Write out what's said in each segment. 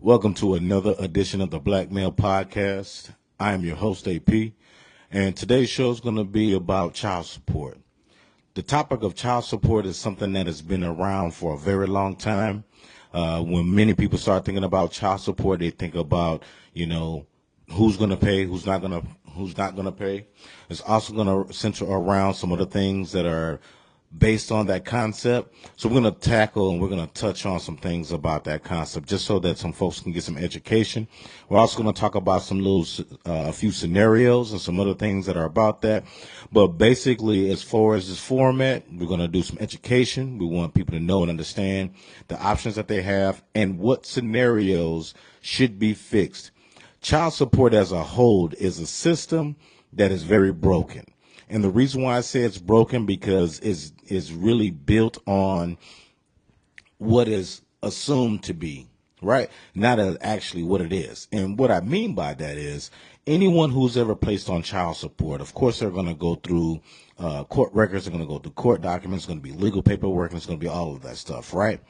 Welcome to another edition of the Black Male Podcast. I am your host, AP, and today's show is going to be about child support. The topic of child support is something that has been around for a very long time. When many people start thinking about child support, they think about, who's going to pay, who's not going to pay. It's also going to center around some of the things that are based on that concept. So we're going to tackle and we're going to touch on some things about that concept just so that some folks can get some education. We're also going to talk about a few scenarios and some other things that are about that. But basically, as far as this format, we're going to do some education. We want people to know and understand the options that they have and what scenarios should be fixed. Child support as a whole is a system that is very broken. And the reason why I say it's broken because it's really built on what is assumed to be, right? Not as actually what it is. And what I mean by that is anyone who's ever placed on child support, of course, they're going to go through court records, they're going to go through court documents, it's going to be legal paperwork, and it's going to be all of that stuff, right?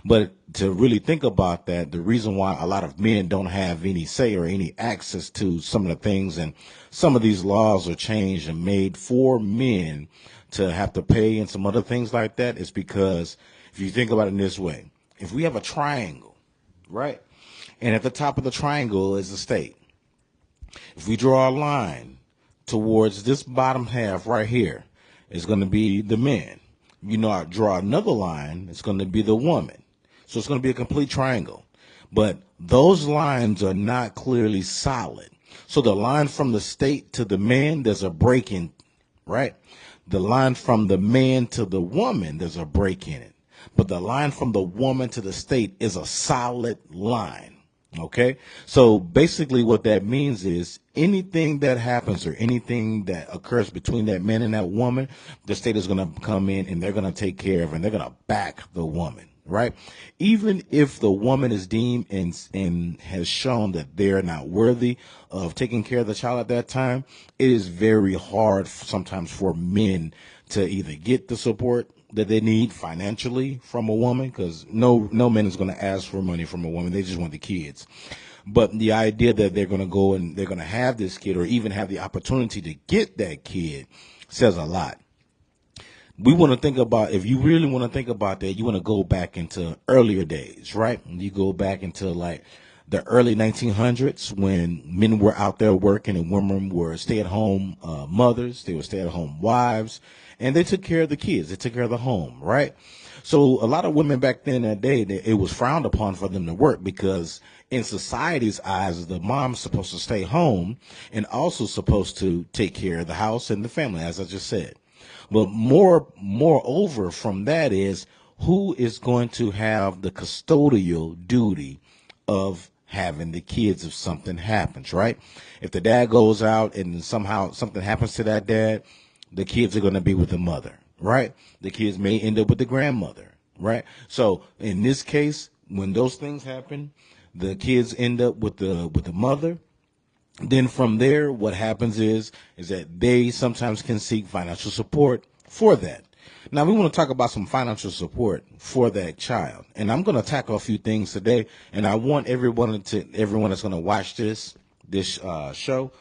But to really think about that, the reason why a lot of men don't have any say or any access to some of the things, and some of these laws are changed and made for men to have to pay and some other things like that, is because if you think about it in this way, if we have a triangle, right? And at the top of the triangle is the state. If we draw a line towards this bottom half right here, it's going to be the men. I draw another line, it's going to be the woman. So it's going to be a complete triangle. But those lines are not clearly solid. So the line from the state to the man, there's a break in, right? The line from the man to the woman, there's a break in it. But the line from the woman to the state is a solid line. Okay, so basically what that means is anything that happens or anything that occurs between that man and that woman, the state is going to come in and they're going to take care of it, and they're going to back the woman, right? Even if the woman is deemed and has shown that they're not worthy of taking care of the child at that time, it is very hard sometimes for men to either get the support that they need financially from a woman, because no man is going to ask for money from a woman. They just want the kids. But the idea that they're going to go and they're going to have this kid or even have the opportunity to get that kid says a lot. We want to think about, if you really want to think about that, you want to go back into earlier days, right? You go back into like the early 1900s when men were out there working and women were stay-at-home mothers. They were stay-at-home wives, and they took care of the kids. They took care of the home, right? So a lot of women back then in that day, it was frowned upon for them to work because in society's eyes, the mom's supposed to stay home and also supposed to take care of the house and the family, as I just said. But moreover from that is who is going to have the custodial duty of having the kids if something happens, right? If the dad goes out and somehow something happens to that dad, the kids are going to be with the mother, right? The kids may end up with the grandmother, right? So in this case, when those things happen, the kids end up with the mother. Then from there, what happens is that they sometimes can seek financial support for that. Now, we want to talk about some financial support for that child. And I'm going to tackle a few things today. And I want everyone that's going to watch this show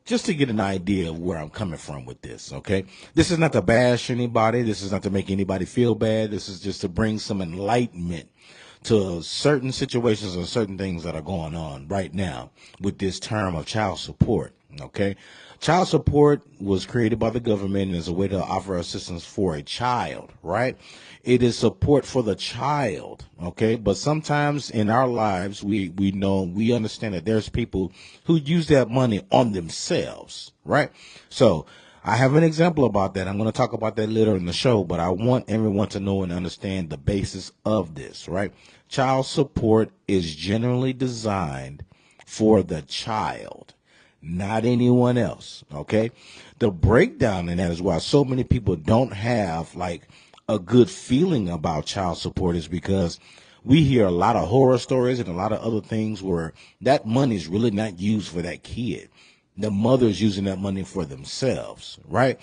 just to get an idea of where I'm coming from with this, okay? This is not to bash anybody. This is not to make anybody feel bad. This is just to bring some enlightenment to certain situations and certain things that are going on right now with this term of child support, okay? Child support was created by the government as a way to offer assistance for a child, right? It is support for the child, okay? But sometimes in our lives, we understand that there's people who use that money on themselves, right? So I have an example about that. I'm going to talk about that later in the show, but I want everyone to know and understand the basis of this, right? Child support is generally designed for the child, not anyone else, okay? The breakdown in that is why so many people don't have like a good feeling about child support is because we hear a lot of horror stories and a lot of other things where that money is really not used for that kid. The mother's using that money for themselves, right?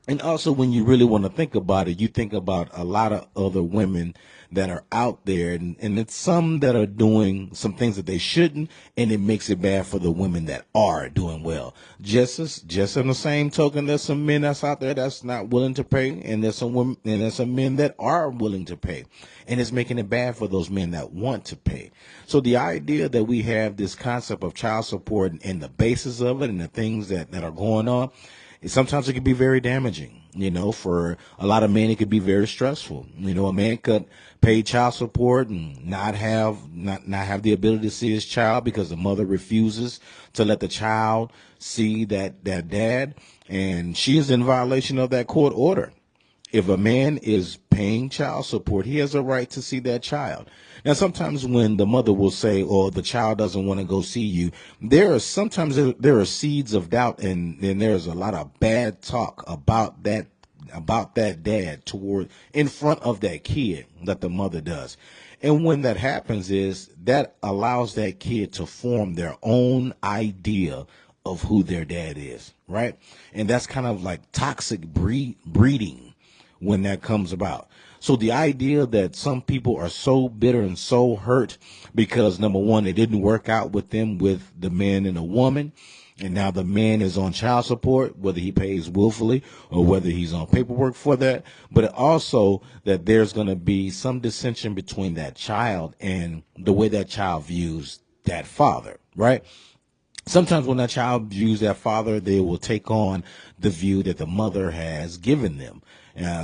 And also when you really want to think about it, you think about a lot of other women that are out there, and it's some that are doing some things that they shouldn't, and it makes it bad for the women that are doing well. Just in the same token, there's some men that's out there that's not willing to pay, and there's some women, and there's some men that are willing to pay, and it's making it bad for those men that want to pay. So the idea that we have this concept of child support and the basis of it and the things that are going on, sometimes it can be very damaging. For a lot of men, it could be very stressful. A man could pay child support and not have the ability to see his child because the mother refuses to let the child see that dad, and she is in violation of that court order. If a man is paying child support, he has a right to see that child. Now, sometimes when the mother will say, or the child doesn't want to go see you, there are seeds of doubt, and there's a lot of bad talk about that dad toward in front of that kid that the mother does. And when that happens, is that allows that kid to form their own idea of who their dad is, right? And that's kind of like toxic breeding when that comes about. So the idea that some people are so bitter and so hurt because, number one, it didn't work out with them with the man and the woman, and now the man is on child support, whether he pays willfully or whether he's on paperwork for that, but also that there's going to be some dissension between that child and the way that child views that father, right? Sometimes when that child views that father, they will take on the view that the mother has given them.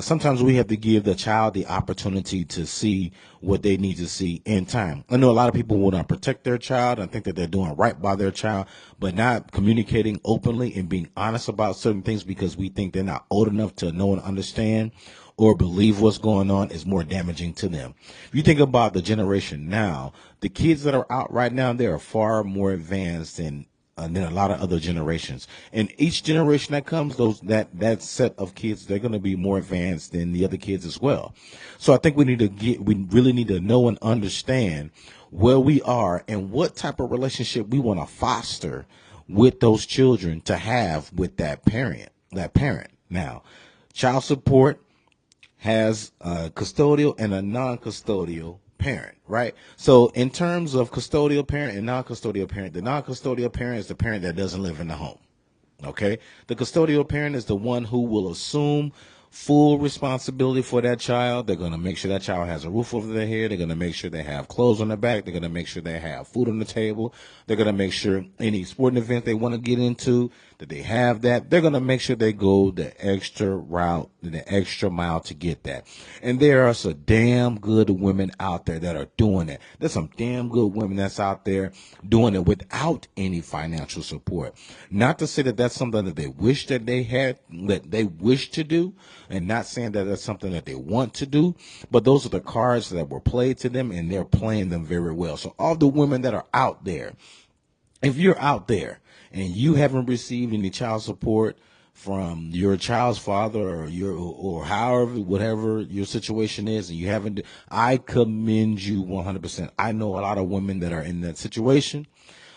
Sometimes we have to give the child the opportunity to see what they need to see in time. I know a lot of people want to protect their child and think that they're doing right by their child, but not communicating openly and being honest about certain things because we think they're not old enough to know and understand or believe what's going on is more damaging to them. If you think about the generation now, the kids that are out right now, they are far more advanced than a lot of other generations. And each generation that comes, that set of kids, they're going to be more advanced than the other kids as well. So I think we really need to know and understand where we are and what type of relationship we want to foster with those children to have with that parent. Now, child support has a custodial and a non-custodial parent, right? So in terms of custodial parent and non-custodial parent, the non-custodial parent is the parent that doesn't live in the home. Okay. The custodial parent is the one who will assume full responsibility for that child. They're going to make sure that child has a roof over their head. They're going to make sure they have clothes on their back. They're going to make sure they have food on the table. They're going to make sure any sporting event they want to get into, that they have that. They're going to make sure they go the extra route, the extra mile to get that. And there are some damn good women out there that are doing it. There's some damn good women that's out there doing it without any financial support. Not to say that that's something that they wish that they had, that they wish to do, and not saying that that's something that they want to do, but those are the cards that were played to them, and they're playing them very well. So all the women that are out there, if you're out there and you haven't received any child support from your child's father or however, whatever your situation is, and you haven't, I commend you 100%. I know a lot of women that are in that situation,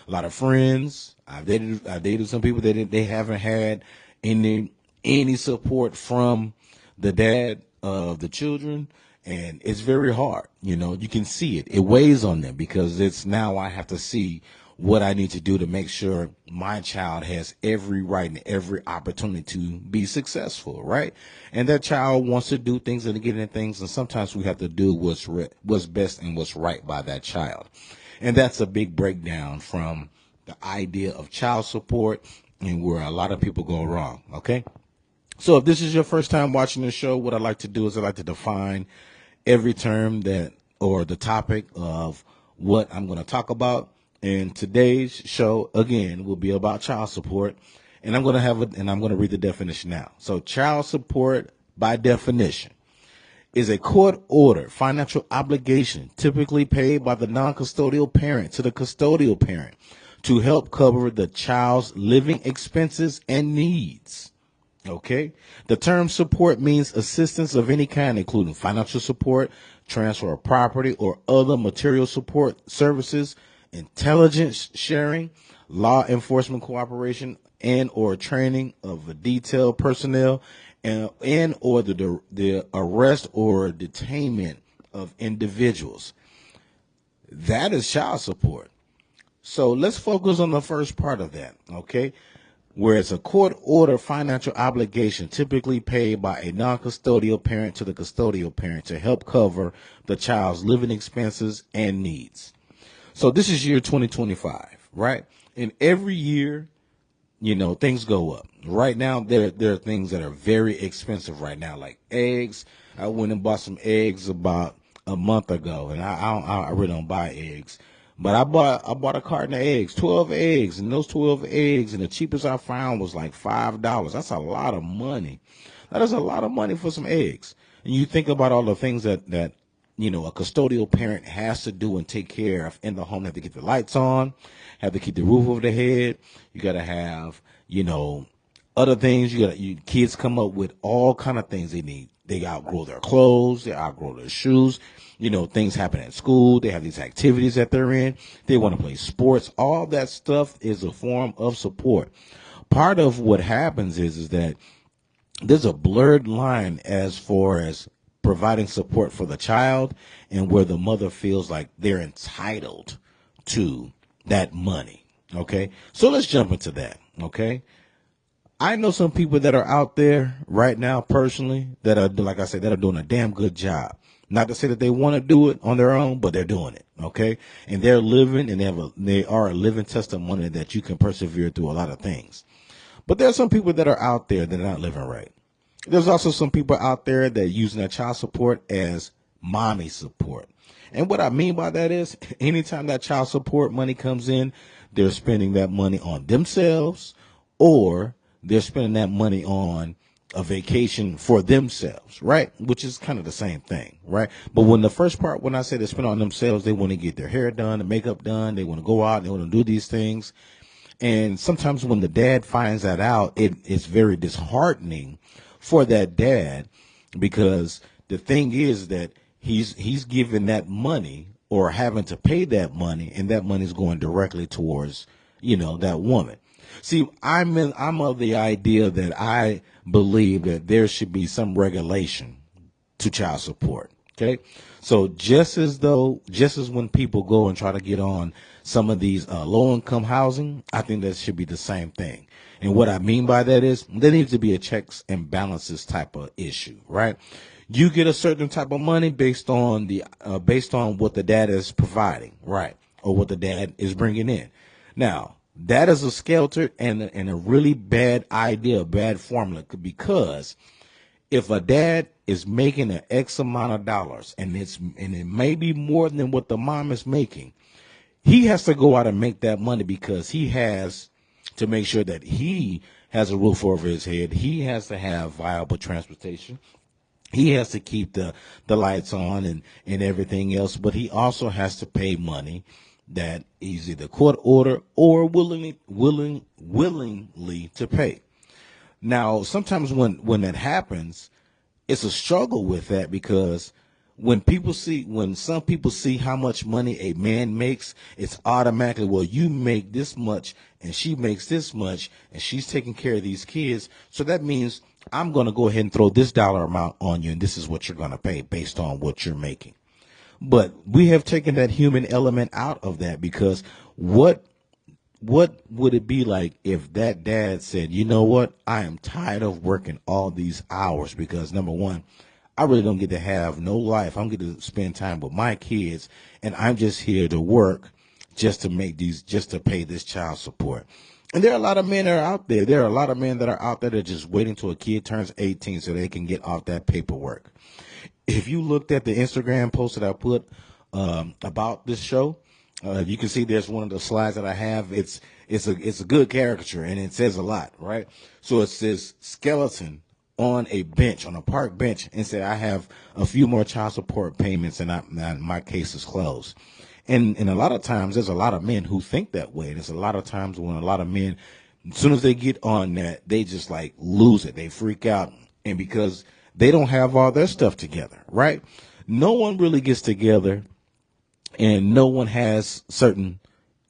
a lot of friends. I've dated some people that they haven't had any support from the dad of the children, and it's very hard. You can see it weighs on them because it's now I have to see what I need to do to make sure my child has every right and every opportunity to be successful, right? And that child wants to do things and get in things, and sometimes we have to do what's best and what's right by that child. And that's a big breakdown from the idea of child support and where a lot of people go wrong, okay? So if this is your first time watching the show, what I like to do is I like to define every term or the topic of what I'm going to talk about. And today's show, again, will be about child support. And I'm going to read the definition now. So child support, by definition, is a court-ordered financial obligation typically paid by the non-custodial parent to the custodial parent to help cover the child's living expenses and needs. Okay. The term support means assistance of any kind, including financial support, transfer of property, or other material support services, intelligence sharing, law enforcement cooperation, and or training of a detailed personnel, and or the arrest or detainment of individuals. That is child support. So let's focus on the first part of that, okay? Where it's a court order financial obligation typically paid by a non-custodial parent to the custodial parent to help cover the child's living expenses and needs. So this is year 2025, right? And every year, things go up. Right now, there are things that are very expensive right now, like eggs. I went and bought some eggs about a month ago, and I really don't buy eggs. But I bought a carton of eggs, 12 eggs, and those 12 eggs, and the cheapest I found was like $5. That's a lot of money. That is a lot of money for some eggs. And you think about all the things that a custodial parent has to do and take care of in the home. They have to keep the lights on, have to keep the roof over their head. You got to have, other things. Kids come up with all kind of things they need. They outgrow their clothes. They outgrow their shoes. Things happen at school. They have these activities that they're in. They want to play sports. All that stuff is a form of support. Part of what happens is that there's a blurred line as far as providing support for the child and where the mother feels like they're entitled to that money. Okay. So let's jump into that. Okay. I know some people that are out there right now personally that are, like I said, that are doing a damn good job. Not to say that they want to do it on their own, but they're doing it. Okay. And they're living and they are a living testimony that you can persevere through a lot of things. But there are some people that are out there that are not living right. There's also some people out there that are using that child support as mommy support. And what I mean by that is anytime that child support money comes in, they're spending that money on themselves or they're spending that money on a vacation for themselves, right? Which is kind of the same thing, right? But when I say they spend on themselves, they want to get their hair done, their makeup done. They want to go out, they want to do these things. And sometimes when the dad finds that out, it's very disheartening for that dad, because the thing is that he's giving that money or having to pay that money, and that money is going directly towards, that woman. See, I'm of the idea that I believe that there should be some regulation to child support. Okay. So just as when people go and try to get on some of these low income housing, I think that should be the same thing. And what I mean by that is there needs to be a checks and balances type of issue, right? You get a certain type of money based on what the dad is providing, right? Or what the dad is bringing in. Now, that is a skelter and a really bad idea, a bad formula, because if a dad is making an X amount of dollars and it may be more than what the mom is making, he has to go out and make that money because he has to make sure that he has a roof over his head. He has to have viable transportation. He has to keep the lights on and everything else, but he also has to pay money that is either court order or willingly to pay. Now, sometimes when that happens, it's a struggle with that, because when some people see how much money a man makes, it's automatically, well, you make this much and she makes this much and she's taking care of these kids. So that means I'm going to go ahead and throw this dollar amount on you, and this is what you're going to pay based on what you're making. But we have taken that human element out of that, because what would it be like if that dad said, you know what, I am tired of working all these hours because, number one, I really don't get to have no life. I'm going to spend time with my kids, and I'm just here to work just to pay this child support. And there are a lot of men that are out there. There are a lot of men that are out there that are just waiting till a kid turns 18 so they can get off that paperwork. If you looked at the Instagram post that I put about this show, you can see there's one of the slides that I have. It's a good caricature, and it says a lot, right? So it says skeleton on a bench, on a park bench, and say, I have a few more child support payments, and my case is closed. And a lot of times there's a lot of men who think that way. There's a lot of times when a lot of men, as soon as they get on that, they just like lose it. They freak out. And because they don't have all their stuff together, right? No one really gets together, and no one has certain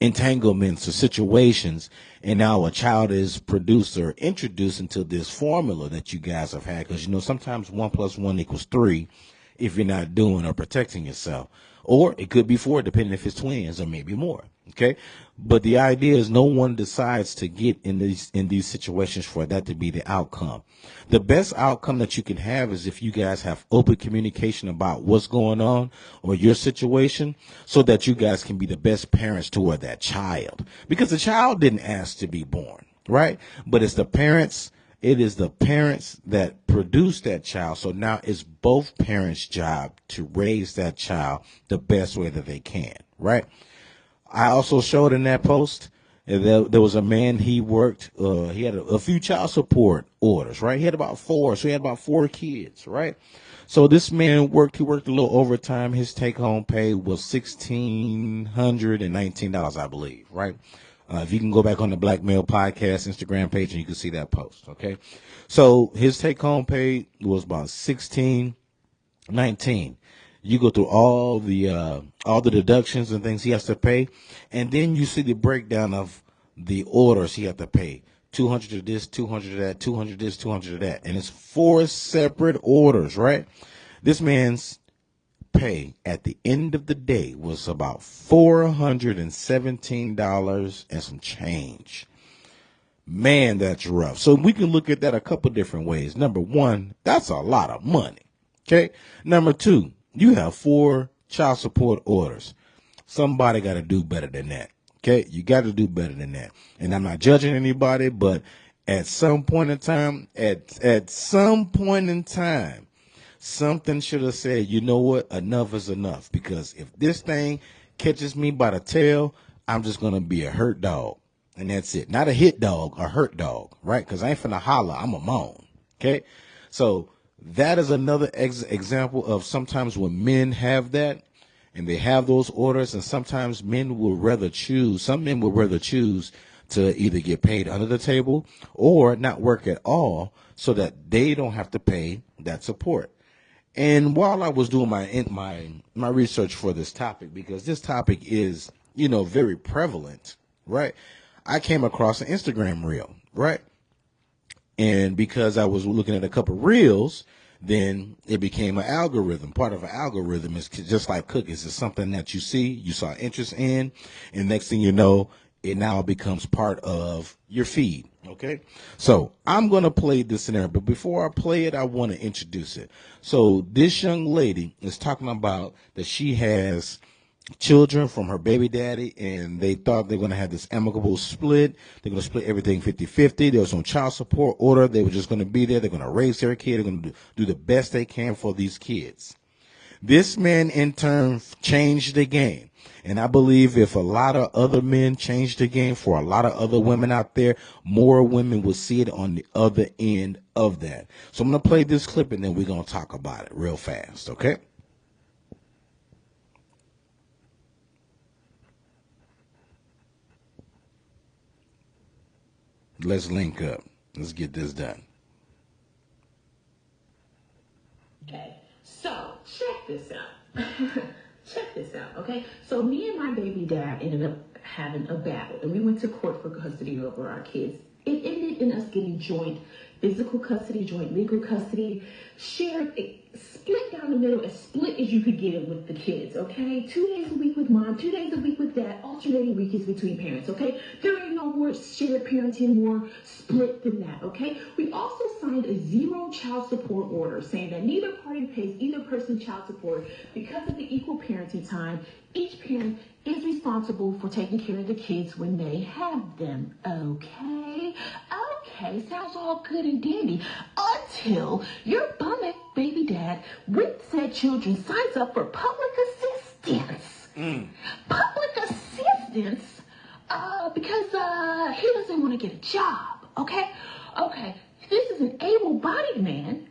entanglements or situations, and now a child is produced or introduced into this formula that you guys have had. Because, sometimes 1 + 1 = 3, if you're not doing or protecting yourself. Or it could be 4, depending if it's twins or maybe more. Okay. But the idea is no one decides to get in these situations for that to be the outcome. The best outcome that you can have is if you guys have open communication about what's going on or your situation, so that you guys can be the best parents toward that child, because the child didn't ask to be born, right? But it's the parents. It is the parents that produce that child. So now it's both parents' job to raise that child the best way that they can, right? I also showed in that post there was a man, he worked, he had a few child support orders, right? He had about 4, so he had about 4 kids, right? So this man he worked a little overtime. His take home pay was $1,619, I believe, right? If you can go back on the Black Male Podcast Instagram page and you can see that post, okay? So his take home pay was about $1,619. You go through all the deductions and things he has to pay, and then you see the breakdown of the orders he had to pay. 200 of this, 200 of that, 200 of this, 200 of that, and it's 4 separate orders, right? This man's pay at the end of the day was about $417 and some change. Man, that's rough. So we can look at that a couple different ways. Number one, that's a lot of money. Okay. Number two, you have 4 child support orders. Somebody got to do better than that. Okay. You got to do better than that. And I'm not judging anybody, but at some point in time, something should have said, you know what, enough is enough. Because if this thing catches me by the tail, I'm just going to be a hurt dog. And that's it. Not a hit dog, a hurt dog, right? Because I ain't finna holler, I'm a moan. Okay? So that is another example of sometimes when men have that and they have those orders, and sometimes some men will rather choose to either get paid under the table or not work at all so that they don't have to pay that support. And while I was doing my research for this topic, because this topic is, very prevalent, right? I came across an Instagram reel, right? And because I was looking at a couple reels, then it became an algorithm. Part of an algorithm is just like cookies. It's something that you saw interest in, and next thing you know, it now becomes part of your feed. Okay. So I'm going to play this scenario, but before I play it, I want to introduce it. So this young lady is talking about that she has children from her baby daddy, and they thought they were going to have this amicable split. They're going to split everything 50-50. There was no child support order. They were just going to be there. They're going to raise their kid. They're going to do the best they can for these kids. This man, in turn, changed the game. And I believe if a lot of other men changed the game for a lot of other women out there, more women will see it on the other end of that. So I'm going to play this clip, and then we're going to talk about it real fast, okay? Let's link up. Let's get this done. Okay, so check this out. Check this out, okay? So me and my baby dad ended up having a battle, and we went to court for custody over our kids. It ended in us getting joint physical custody, joint legal custody, shared, split down the middle, as split as you could get it with the kids, okay? 2 days a week with mom, 2 days a week with dad, alternating weekends between parents, okay? There ain't no more shared parenting, more split than that, okay? We also signed a 0 child support order saying that neither party pays either person child support because of the equal parenting time. Each parent is responsible for taking care of the kids when they have them, okay? Okay, sounds all good and dandy until your bum baby dad with said children signs up for public assistance. Public assistance because he doesn't want to get a job, okay? Okay, this is an able-bodied man,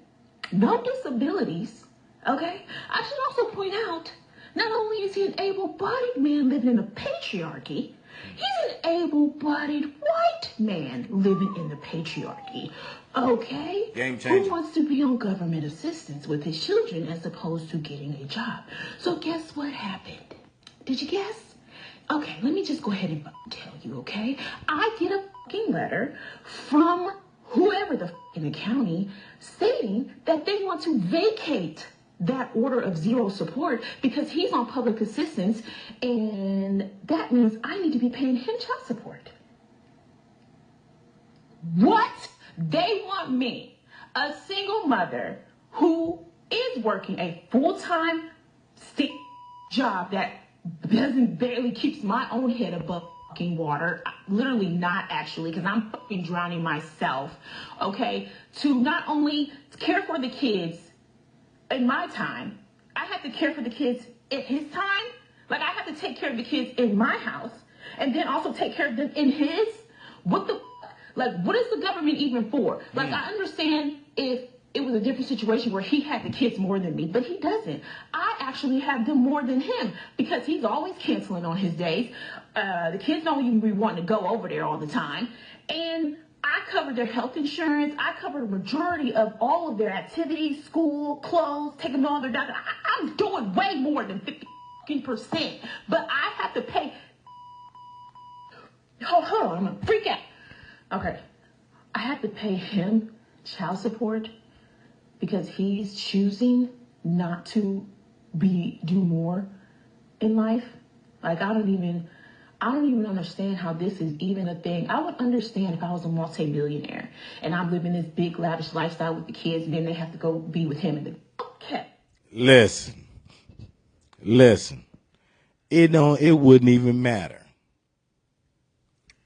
no disabilities, okay? I should also point out, not only is he an able-bodied man living in a patriarchy, he's an able-bodied white man living in the patriarchy. Okay? Game changer. Who wants to be on government assistance with his children as opposed to getting a job? So guess what happened? Did you guess? Okay, let me just go ahead and tell you, okay? I get a fucking letter from whoever the in the county stating that they want to vacate that order of zero support because he's on public assistance, and that means I need to be paying him child support. What? They want me, a single mother who is working a full-time job that doesn't barely keeps my own head above fucking water, literally not actually, because I'm fucking drowning myself, okay, to not only care for the kids in my time, I have to care for the kids in his time. Like, I have to take care of the kids in my house and then also take care of them in his. What the, like, what is the government even for? Like, I understand if it was a different situation where he had the kids more than me, but he doesn't. I actually have them more than him because he's always canceling on his days. The kids don't even be wanting to go over there all the time. And I covered their health insurance. I covered a majority of all of their activities, school, clothes, taking them all their doctor. I'm doing way more than 50%. But I have to pay. Hold on, I'm gonna freak out. Okay. I have to pay him child support because he's choosing not to do more in life. Like, I don't even understand how this is even a thing. I would understand if I was a multi-millionaire and I'm living this big lavish lifestyle with the kids, and then they have to go be with him. And okay. Listen. It wouldn't even matter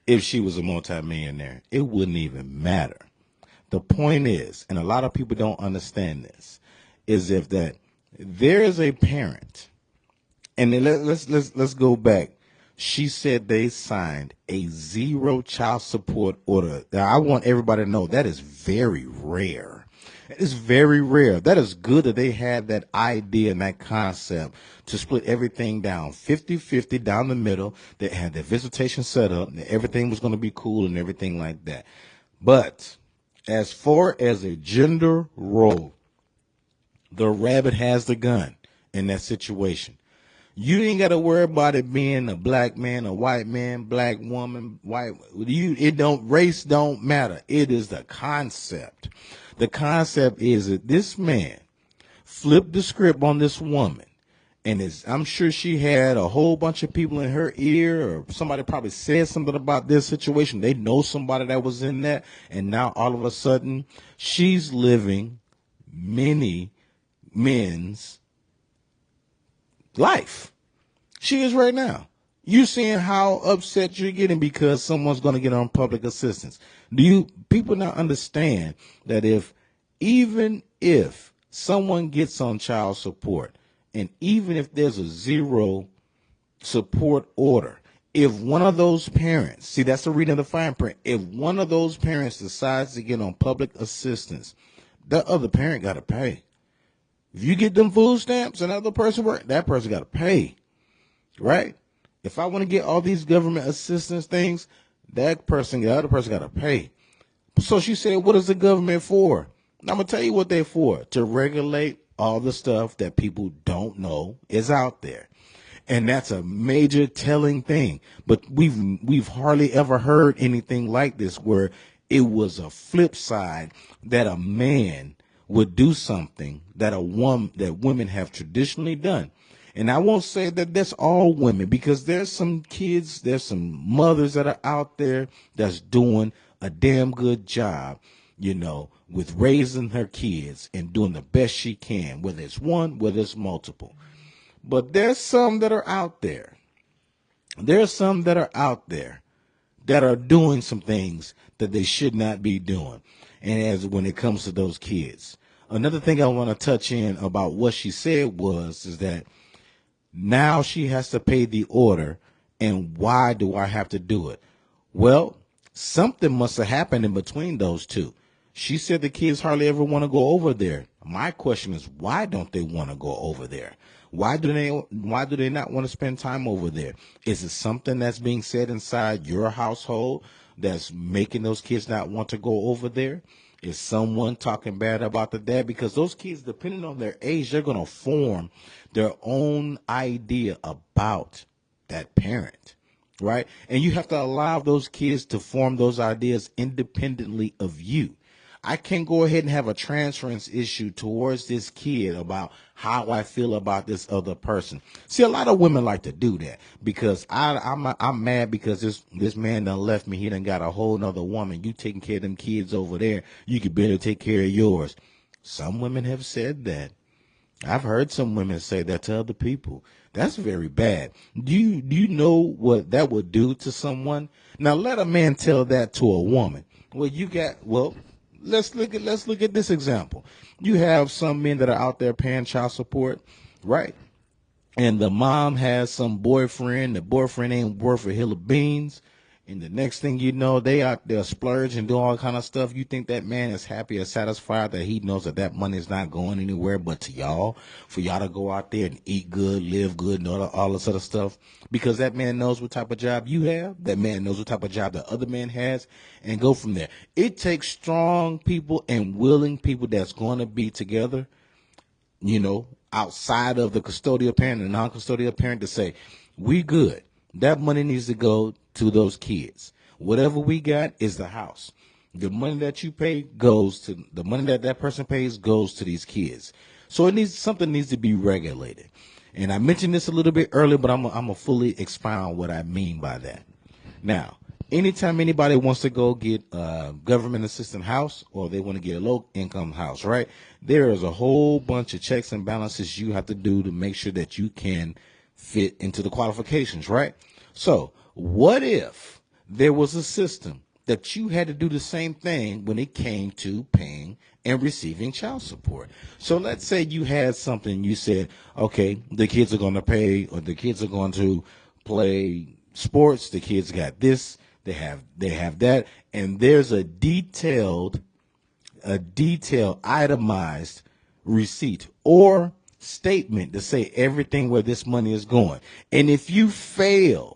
if she was a multimillionaire. It wouldn't even matter. The point is, and a lot of people don't understand this, is if that there is a parent, and then let's go back. She said they signed a zero child support order. Now, I want everybody to know that is very rare. It's very rare. That is good that they had that idea and that concept to split everything down 50-50 down the middle. They had their visitation set up and everything was going to be cool and everything like that. But as far as a gender role, the rabbit has the gun in that situation. You ain't got to worry about it being a black man, a white man, black woman, white. Race don't matter. It is the concept. The concept is that this man flipped the script on this woman. And I'm sure she had a whole bunch of people in her ear, or somebody probably said something about this situation. They know somebody that was in that. And now all of a sudden she's living many men's life. She is right now. You seeing how upset you're getting because someone's going to get on public assistance. Do you people not understand that even if someone gets on child support, and even if there's a zero support order, if one of those parents, see, that's the reading of the fine print, if one of those parents decides to get on public assistance, the other parent got to pay. If you get them food stamps and another person work, that person got to pay, right? If I want to get all these government assistance things, the other person got to pay. So she said, what is the government for? And I'm going to tell you what they're for, to regulate all the stuff that people don't know is out there. And that's a major telling thing. But we've hardly ever heard anything like this where it was a flip side that a man would do something that women have traditionally done. And I won't say that that's all women, because there's some kids, there's some mothers that are out there that's doing a damn good job, with raising her kids and doing the best she can, whether it's one, whether it's multiple. But there's some that are out there. There's some that are out there that are doing some things that they should not be doing. And as when it comes to those kids, another thing I want to touch in about what she said is that now she has to pay the order. And why do I have to do it? Well, something must have happened in between those two. She said the kids hardly ever want to go over there. My question is, why don't they want to go over there? Why do they not want to spend time over there? Is it something that's being said inside your household that's making those kids not want to go over there? Is someone talking bad about the dad? Because those kids, depending on their age, they're going to form their own idea about that parent, right? And you have to allow those kids to form those ideas independently of you. I can't go ahead and have a transference issue towards this kid about how I feel about this other person. See, a lot of women like to do that because I'm mad because this man done left me. He done got a whole nother woman. You taking care of them kids over there. You could better take care of yours. Some women have said that. I've heard some women say that to other people. That's very bad. Do you know what that would do to someone? Now let a man tell that to a woman. Let's look at this example. You have some men that are out there paying child support, right? And the mom has some boyfriend. The boyfriend ain't worth a hill of beans. And the next thing you know, they out there splurge and do all kind of stuff. You think that man is happy or satisfied that he knows that money is not going anywhere but to y'all, for y'all to go out there and eat good, live good, and all this other stuff? Because that man knows what type of job you have. That man knows what type of job the other man has, and go from there. It takes strong people and willing people that's going to be together, outside of the custodial parent and non-custodial parent, to say, we good. That money needs to go to those kids. Whatever we got is the house. The money that you pay goes to the money that person pays goes to these kids. So something needs to be regulated. And I mentioned this a little bit earlier, but I'm gonna fully expound what I mean by that. Now, anytime anybody wants to go get a government assistance house, or they want to get a low income house, right? There is a whole bunch of checks and balances you have to do to make sure that you can fit into the qualifications, right? So what if there was a system that you had to do the same thing when it came to paying and receiving child support? So let's say you had something, you said, okay, the kids are going to pay, or the kids are going to play sports, the kids got this, they have that, and there's a detailed itemized receipt or statement to say everything where this money is going. And if you fail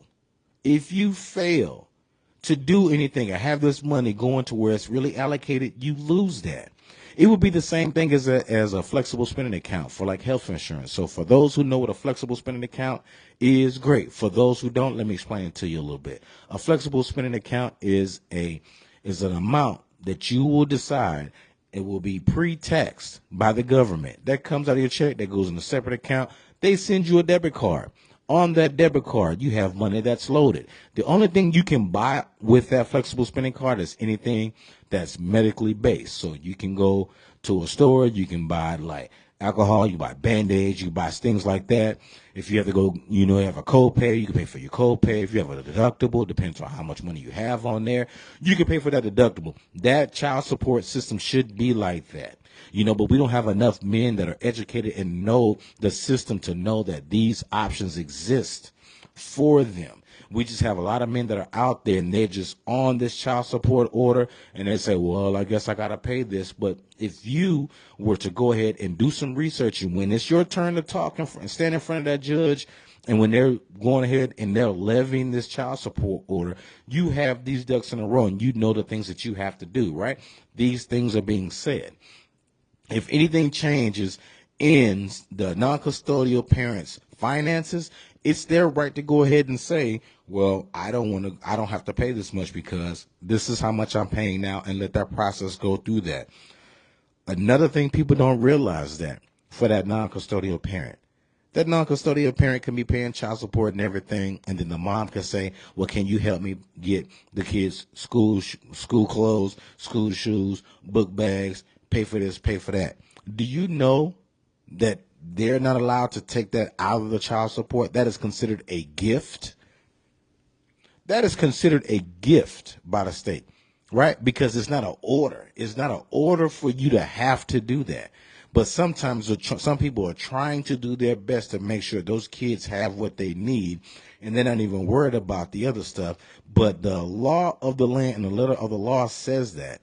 to do anything or have this money going to where it's really allocated, you lose that. It would be the same thing as a flexible spending account for like health insurance. So for those who know what a flexible spending account is, great. For those who don't, let me explain it to you a little bit. A flexible spending account is an amount that you will decide. It will be pre-taxed by the government. That comes out of your check, that goes in a separate account. They send you a debit card. On that debit card, you have money that's loaded. The only thing you can buy with that flexible spending card is anything that's medically based. So you can go to a store, you can buy like alcohol, you buy Band-Aids, you buy things like that. If you have to go, have a copay, you can pay for your copay. If you have a deductible, depends on how much money you have on there, you can pay for that deductible. That child support system should be like that. But we don't have enough men that are educated and know the system to know that these options exist for them. We just have a lot of men that are out there and they're just on this child support order, and they say, well, I guess I got to pay this. But if you were to go ahead and do some research, and when it's your turn to talk and stand in front of that judge, and when they're going ahead and they're levying this child support order, you have these ducks in a row and you know the things that you have to do, right? These things are being said. If anything changes in the non-custodial parents' finances, it's their right to go ahead and say, well, I don't have to pay this much because this is how much I'm paying now, and let that process go through that. Another thing people don't realize, that for that non-custodial parent can be paying child support and everything, and then the mom can say, well, can you help me get the kids school clothes, school shoes, book bags, pay for this, pay for that. Do you know that they're not allowed to take that out of the child support? That is considered a gift. That is considered a gift by the state, right? Because it's not an order. It's not an order for you to have to do that. But sometimes some people are trying to do their best to make sure those kids have what they need, and they're not even worried about the other stuff. But the law of the land and the letter of the law says that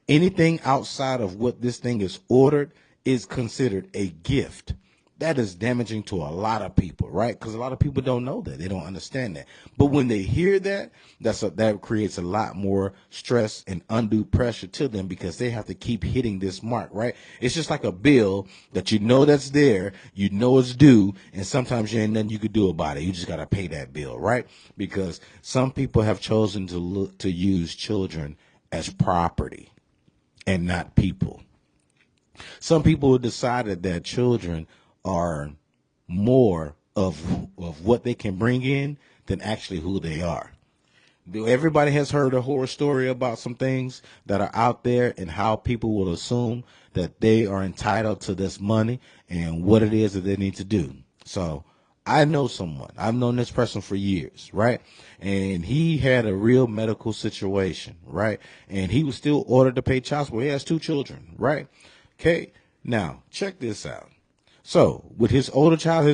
anything outside of what this thing is ordered is considered a gift. That is damaging to a lot of people, right? Because a lot of people don't know that. They don't understand that. But when they hear that, that creates a lot more stress and undue pressure to them, because they have to keep hitting this mark, right? It's just like a bill that that's there, it's due, and sometimes there ain't nothing you could do about it. You just got to pay that bill, right? Because some people have chosen to use children as property. and not people. Some people have decided that children are more of what they can bring in than actually who they are. Everybody has heard a horror story about some things that are out there and how people will assume that they are entitled to this money and what it is that they need to do. So I know someone, I've known this person for years, right? And he had a real medical situation, right? And he was still ordered to pay child support. He has 2 children, right? Okay. Now check this out. So with his older child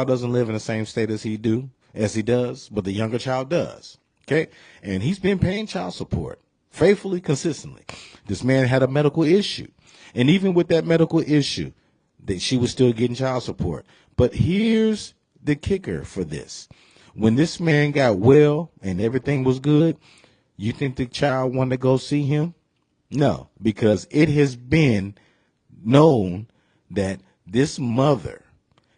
doesn't live in the same state as he does, but the younger child does. Okay. And he's been paying child support faithfully, consistently. This man had a medical issue. And even with that medical issue, that she was still getting child support. But here's the kicker for this. When this man got well and everything was good, you think the child wanted to go see him? No, because it has been known that this mother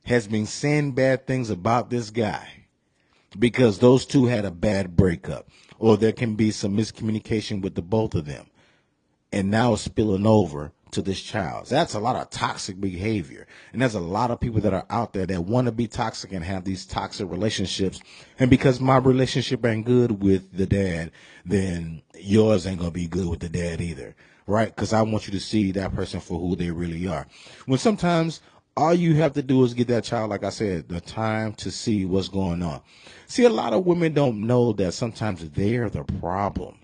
has been saying bad things about this guy because those two had a bad breakup, or there can be some miscommunication with the both of them. And now it's spilling over to this child. That's a lot of toxic behavior. And there's a lot of people that are out there that want to be toxic and have these toxic relationships. And because my relationship ain't good with the dad, then yours ain't going to be good with the dad either. Right? Because I want you to see that person for who they really are. When sometimes all you have to do is get that child, like I said, the time to see what's going on. See, a lot of women don't know that sometimes they're the problem.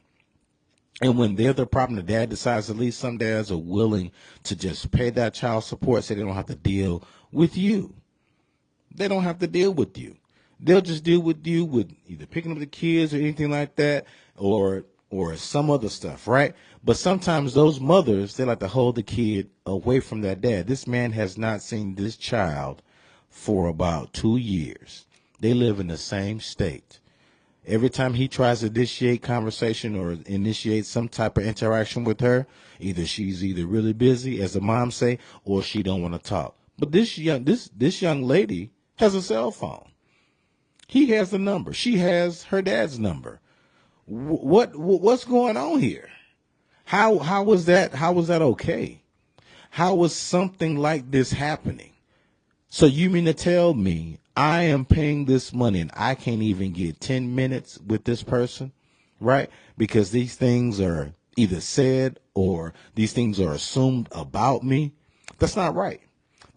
And when they're the problem, the dad decides to leave. Some dads are willing to just pay that child support so they don't have to deal with you. They don't have to deal with you. They'll just deal with you with either picking up the kids or anything like that, or some other stuff, right? But sometimes those mothers, they like to hold the kid away from that dad. This man has not seen this child for about 2 years. They live in the same state. Every time he tries to initiate conversation or initiate some type of interaction with her, either she's really busy, as the mom say, or she don't want to talk. But this young lady has a cell phone. He has the number. She has her dad's number. What's going on here? How was that okay? How was something like this happening? So you mean to tell me I am paying this money and I can't even get 10 minutes with this person, right? Because these things are either said or these things are assumed about me. That's not right.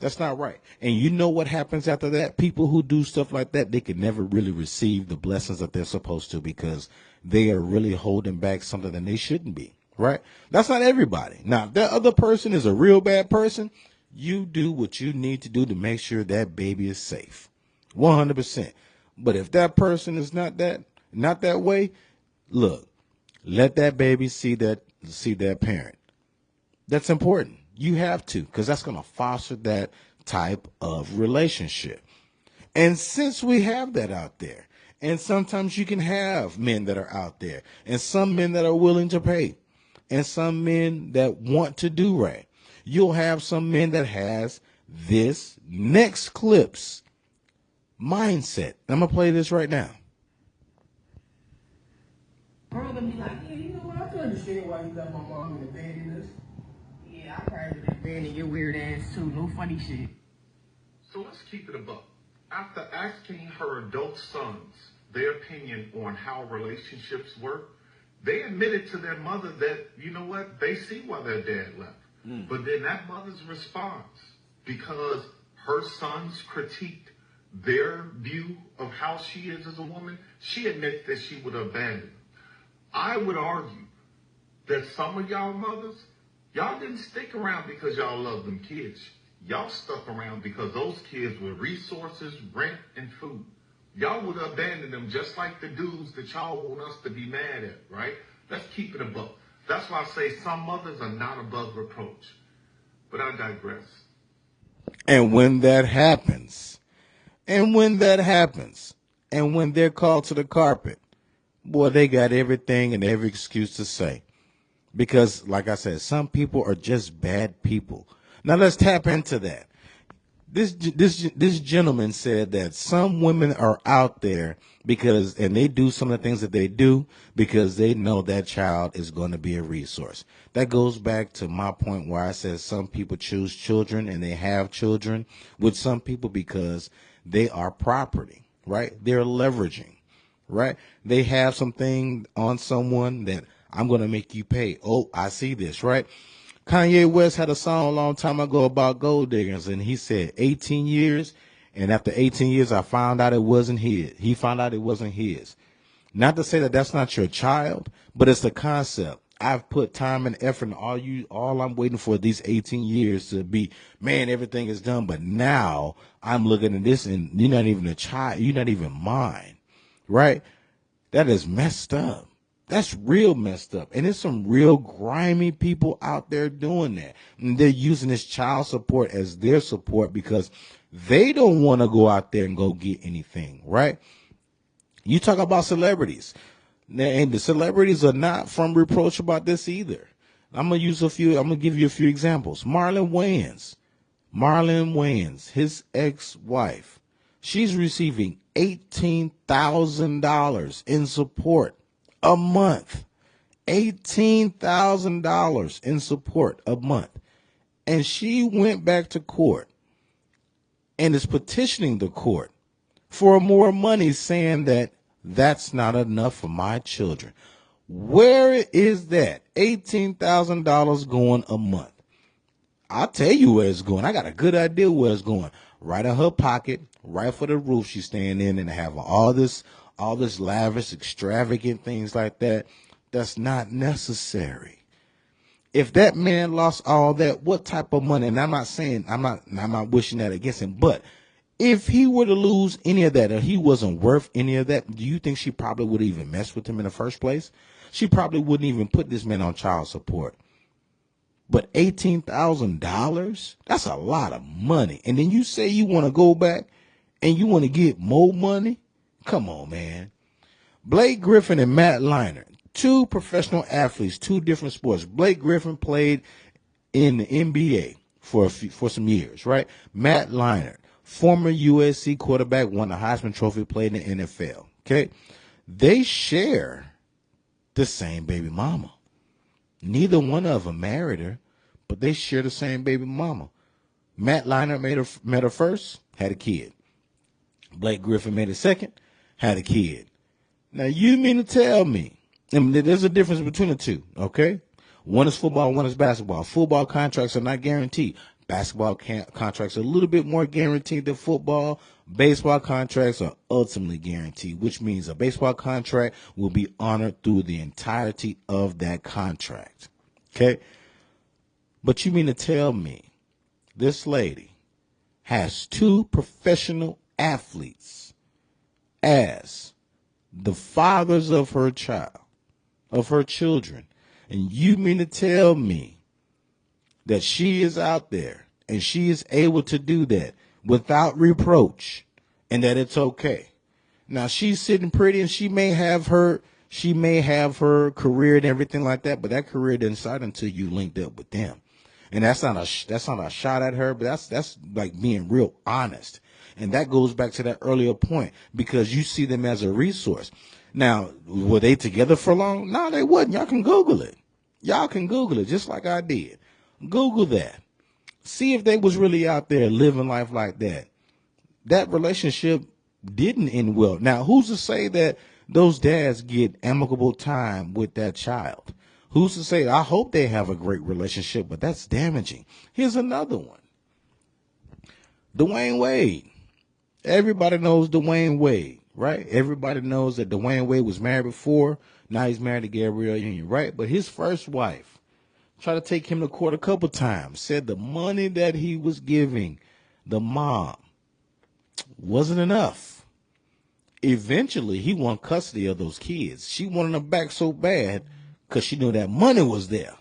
That's not right. And you know what happens after that? People who do stuff like that, they can never really receive the blessings that they're supposed to because they are really holding back something that they shouldn't be, right? That's not everybody. Now, if that other person is a real bad person, you do what you need to do to make sure that baby is safe. 100%. But if that person is not that way, look, let that baby see that parent. That's important. You have to, because that's going to foster that type of relationship. And since we have that out there, and sometimes you can have men that are out there, and some men that are willing to pay, and some men that want to do right. You'll have some men that has this next clips mindset. I'm going to play this right now. Girl gonna be like, yeah, you know what? I can understand why you left my mom in the bed in this. Yeah, I probably would have been in your weird ass too. No funny shit. So let's keep it a buck. After asking her adult sons their opinion on how relationships work, they admitted to their mother that, you know what, they see why their dad left. But then that mother's response, because her sons critiqued their view of how she is as a woman, she admits that she would abandon them. I would argue that some of y'all mothers, y'all didn't stick around because y'all love them kids. Y'all stuck around because those kids were resources, rent, and food. Y'all would abandon them just like the dudes that y'all want us to be mad at, right? Let's keep it above. That's why I say some mothers are not above reproach. But I digress. And when that happens, and when they're called to the carpet, boy, they got everything and every excuse to say. Because, like I said, some people are just bad people. Now, let's tap into that. This gentleman said that some women are out there and they do some of the things that they do because they know that child is going to be a resource. That goes back to my point where I said some people choose children and they have children with some people because they are property, right? They're leveraging, right? They have something on someone that I'm going to make you pay. Oh, I see this, right? Kanye West had a song a long time ago about gold diggers, and he said 18 years, and after 18 years, I found out it wasn't his. He found out it wasn't his. Not to say that that's not your child, but it's the concept. I've put time and effort, and all I'm waiting for these 18 years to be, man, everything is done, but now I'm looking at this, and you're not even a child. You're not even mine, right? That is messed up. That's real messed up. And there's some real grimy people out there doing that. And they're using this child support as their support because they don't want to go out there and go get anything, right? You talk about celebrities. And the celebrities are not from reproach about this either. I'm going to give you a few examples. Marlon Wayans, his ex-wife, she's receiving $18,000 in support a month. $18,000 in support a month. And she went back to court and is petitioning the court for more money, saying that that's not enough for my children. Where is that $18,000 going a month? I'll tell you where it's going. I got a good idea where it's going. Right in her pocket, right for the roof she's staying in, and having all this lavish, extravagant things like that. That's not necessary. If that man lost all that, what type of money? And I'm not wishing that against him, but if he were to lose any of that, or he wasn't worth any of that, do you think she probably would even mess with him in the first place? She probably wouldn't even put this man on child support. But $18,000, that's a lot of money. And then you say you want to go back and you want to get more money? Come on, man. Blake Griffin and Matt Leinart, two professional athletes, two different sports. Blake Griffin played in the NBA for some years, right? Matt Leinart, former USC quarterback, won the Heisman Trophy, played in the NFL, okay? They share the same baby mama. Neither one of them married her, but they share the same baby mama. Matt Leinart met her first, had a kid. Blake Griffin made it second, had a kid. Now, you mean to tell me, and there's a difference between the two, okay? One is football, one is basketball. Football contracts are not guaranteed. Basketball contracts are a little bit more guaranteed than football. Baseball contracts are ultimately guaranteed, which means a baseball contract will be honored through the entirety of that contract, okay? But you mean to tell me this lady has two professional athletes as the fathers of her children, and you mean to tell me that she is out there and she is able to do that without reproach and that it's okay? Now, she's sitting pretty and she may have her career and everything like that, but that career didn't start until you linked up with them. And that's not a shot at her, but that's like being real honest. And that goes back to that earlier point, because you see them as a resource. Now, were they together for long? No, they wasn't. Y'all can Google it. Just like I did. Google that. See if they was really out there living life like that. That relationship didn't end well. Now, who's to say that those dads get amicable time with that child? Who's to say? I hope they have a great relationship, but that's damaging. Here's another one. Dwayne Wade. Everybody knows Dwayne Wade, right? Everybody knows that Dwayne Wade was married before. Now he's married to Gabrielle Union, right? But his first wife tried to take him to court a couple times, said the money that he was giving the mom wasn't enough. Eventually, he won custody of those kids. She wanted them back so bad because she knew that money was there.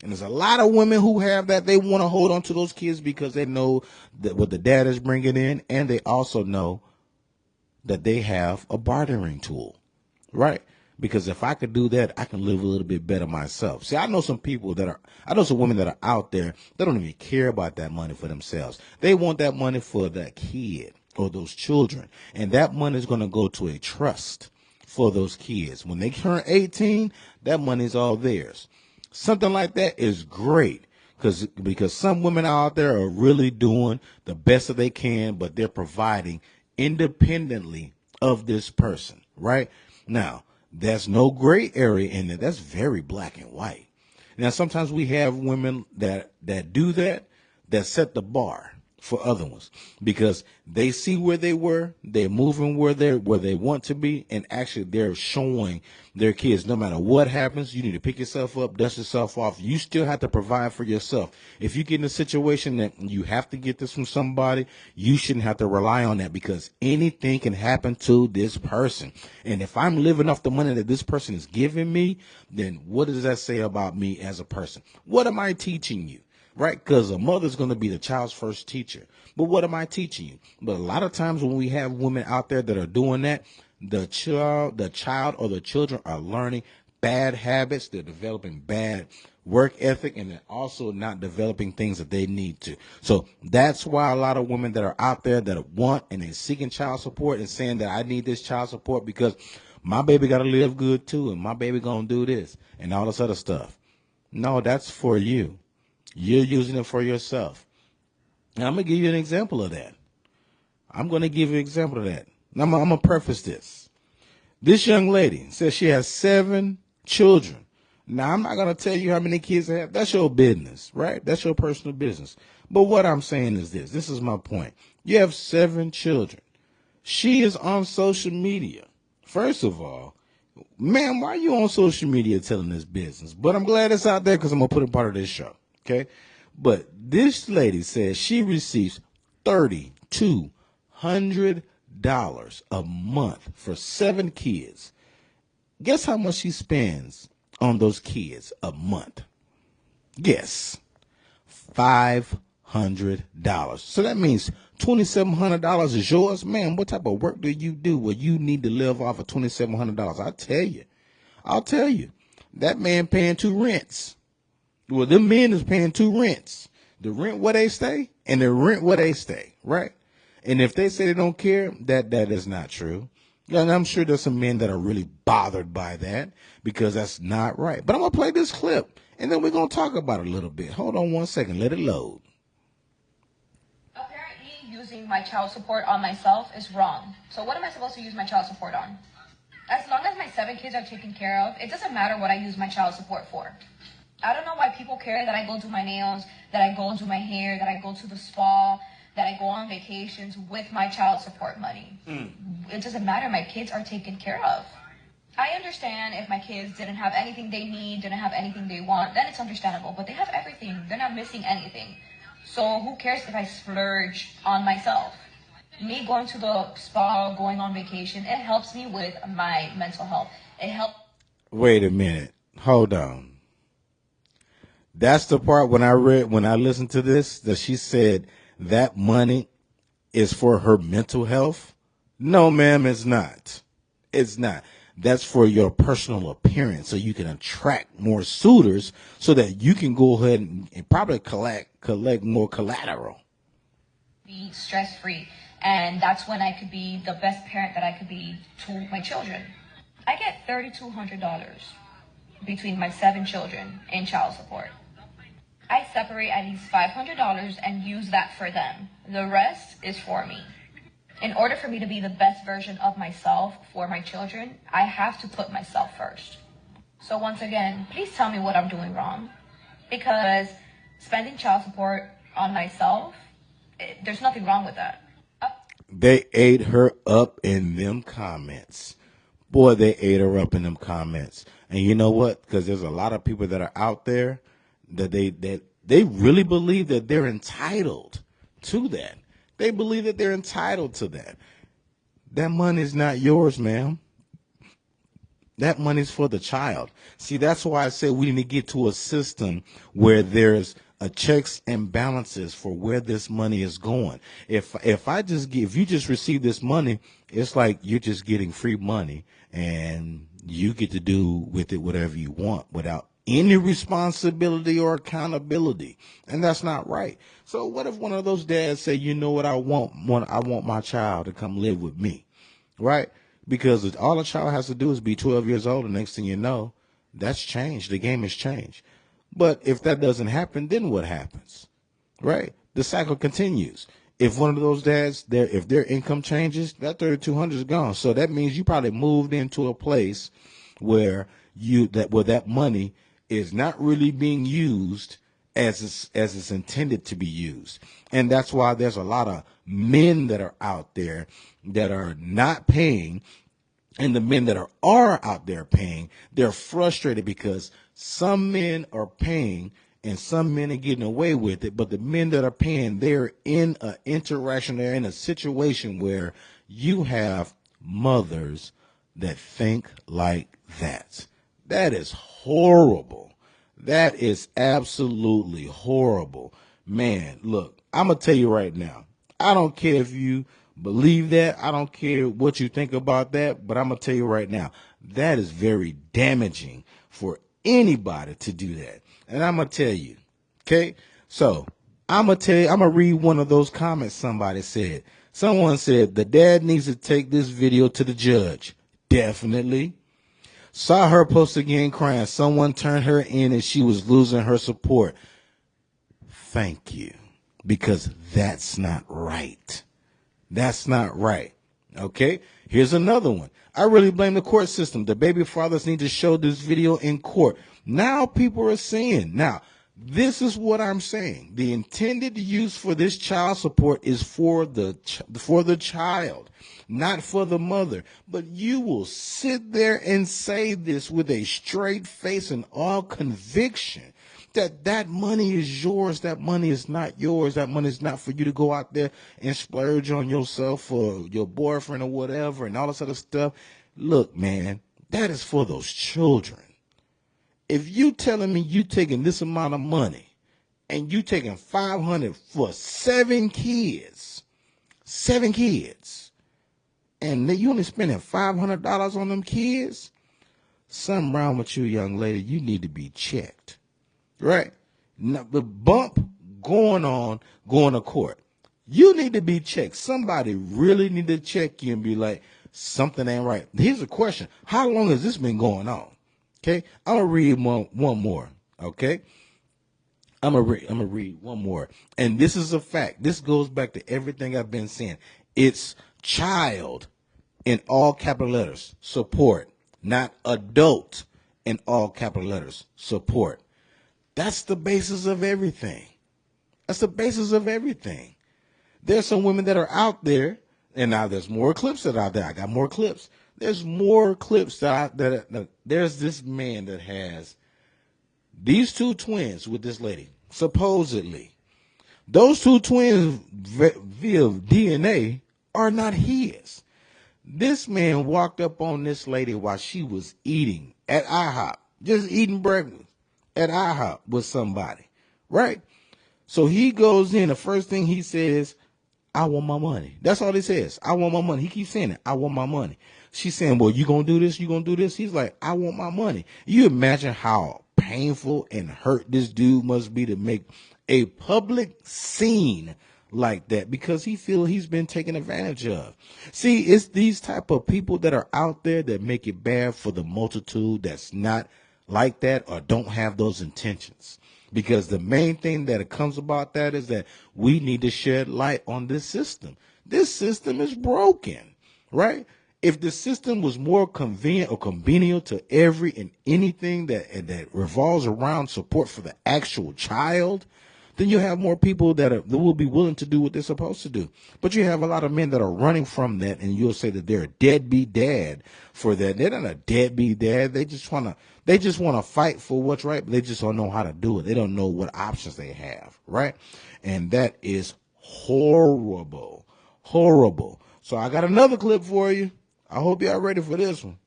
And there's a lot of women who have that. They want to hold on to those kids because they know that what the dad is bringing in, and they also know that they have a bartering tool, right? because if I could do that, I can live a little bit better myself. See, I know some women that are out there that don't even care about that money for themselves. They want that money for that kid or those children, and that money is going to go to a trust for those kids. When they turn 18, that money is all theirs. Something like that is great. Because some women out there are really doing the best that they can, but they're providing independently of this person, right? Now, there's no gray area in it. That's very black and white. Now, sometimes we have women that do that set the bar for other ones because they see where they were, they're moving where they want to be, and actually they're showing their kids no matter what happens, you need to pick yourself up, dust yourself off. You still have to provide for yourself. If you get in a situation that you have to get this from somebody, you shouldn't have to rely on that because anything can happen to this person. And if I'm living off the money that this person is giving me, then what does that say about me as a person? What am I teaching you? Right? Because a mother's going to be the child's first teacher. But what am I teaching you? But a lot of times when we have women out there that are doing that, the child or the children are learning bad habits. They're developing bad work ethic, and they're also not developing things that they need to. So that's why a lot of women that are out there that want and they're seeking child support and saying that I need this child support because my baby got to live good too, and my baby going to do this and all this other stuff. No, that's for you. You're using it for yourself. And I'm going to give you an example of that. Now, I'm going to preface this. This young lady says she has 7 children. Now, I'm not going to tell you how many kids I have. That's your business, right? That's your personal business. But what I'm saying is this. This is my point. You have 7 children. She is on social media. First of all, ma'am, why are you on social media telling this business? But I'm glad it's out there because I'm going to put it part of this show. Okay, but this lady says she receives $3,200 a month for 7 kids. Guess how much she spends on those kids a month? Guess. $500. So that means $2,700 is yours. Man, what type of work do you do where you need to live off of $2,700? I'll tell you, that man paying 2 rents. Well, them men is paying 2 rents. The rent where they stay and the rent where they stay, right? And if they say they don't care, that is not true. And I'm sure there's some men that are really bothered by that because that's not right. But I'm going to play this clip, and then we're going to talk about it a little bit. Hold on one second. Let it load. Apparently, using my child support on myself is wrong. So what am I supposed to use my child support on? As long as my 7 kids are taken care of, it doesn't matter what I use my child support for. I don't know why people care that I go do my nails, that I go do my hair, that I go to the spa, that I go on vacations with my child support money. It doesn't matter. My kids are taken care of. I understand if my kids didn't have anything they need, didn't have anything they want, then it's understandable. But they have everything. They're not missing anything. So who cares if I splurge on myself? Me going to the spa, going on vacation, it helps me with my mental health. It helps. Wait a minute. Hold on. That's the part when I listened to this, that she said that money is for her mental health. No, ma'am, it's not. It's not. That's for your personal appearance so you can attract more suitors so that you can go ahead and probably collect more collateral. Be stress-free. And that's when I could be the best parent that I could be to my children. I get $3,200 between my 7 children in child support. I separate at least $500 and use that for them. The rest is for me. In order for me to be the best version of myself for my children, I have to put myself first. So once again, please tell me what I'm doing wrong. Because spending child support on myself, there's nothing wrong with that. They ate her up in them comments. Boy, they ate her up in them comments. And you know what? Because there's a lot of people that are out there that they really believe that they're entitled to that. They believe that they're entitled to that. That money is not yours, ma'am. That money's for the child. See, that's why I said we need to get to a system where there's a checks and balances for where this money is going. If you just receive this money, it's like you're just getting free money and you get to do with it whatever you want without any responsibility or accountability. And that's not right. So what if one of those dads say, you know what, I want my child to come live with me, right? Because all a child has to do is be 12 years old, and next thing you know, that's changed. The game has changed. But if that doesn't happen, then what happens, right? The cycle continues. If one of those dads, if their income changes, that 3,200 is gone. So that means you probably moved into a place where that money is not really being used as it's intended to be used. And that's why there's a lot of men that are out there that are not paying, and the men that are out there paying, they're frustrated because some men are paying and some men are getting away with it. But the men that are paying, they're in an interaction, they're in a situation where you have mothers that think like that. That is horrible. That is absolutely horrible. Man, look, I'm going to tell you right now, I don't care if you believe that. I don't care what you think about that, but I'm going to tell you right now, that is very damaging for anybody to do that. And I'm going to tell you, okay? So I'm going to read one of those comments somebody said. Someone said, the dad needs to take this video to the judge. Definitely. Saw her post again crying. Someone turned her in and she was losing her support. Thank you. Because that's not right. That's not right. Okay? Here's another one. I really blame the court system. The baby fathers need to show this video in court. Now people are saying, now, this is what I'm saying. The intended use for this child support is for the child, not for the mother. But you will sit there and say this with a straight face and all conviction that money is yours. That money is not yours. That money is not for you to go out there and splurge on yourself or your boyfriend or whatever and all this other stuff. Look, man, that is for those children. If you telling me you taking this amount of money and you taking $500 for seven kids, and you only spending $500 on them kids, something wrong with you, young lady. You need to be checked, right? Now, the bump going to court. You need to be checked. Somebody really need to check you and be like, something ain't right. Here's a question. How long has this been going on? Okay, I'm gonna read one more. Okay, I'm gonna read one more, and this is a fact. This goes back to everything I've been saying. It's child in all capital letters support, not adult in all capital letters support. That's the basis of everything. That's the basis of everything. There's some women that are out there, and now there's more clips that are out there. I got more clips. There's more clips that there's this man that has these two twins with this lady. Supposedly, those two twins via DNA are not his. This man walked up on this lady while she was eating at IHOP, just eating breakfast at IHOP with somebody, right? So he goes in. The first thing he says, I want my money. That's all he says. I want my money. He keeps saying it. I want my money. She's saying, well, you going to do this? You going to do this? He's like, I want my money. You imagine how painful and hurt this dude must be to make a public scene like that because he feels he's been taken advantage of. See, it's these type of people that are out there that make it bad for the multitude that's not like that or don't have those intentions. Because the main thing that comes about that is that we need to shed light on this system. This system is broken, right? If the system was more convenient or convenient to every and anything that revolves around support for the actual child, then you have more people that will be willing to do what they're supposed to do. But you have a lot of men that are running from that, and you'll say that they're a deadbeat dad for that. They're not a deadbeat dad. They just want to fight for what's right, but they just don't know how to do it. They don't know what options they have, right? And that is horrible, horrible. So I got another clip for you. I hope y'all ready for this one.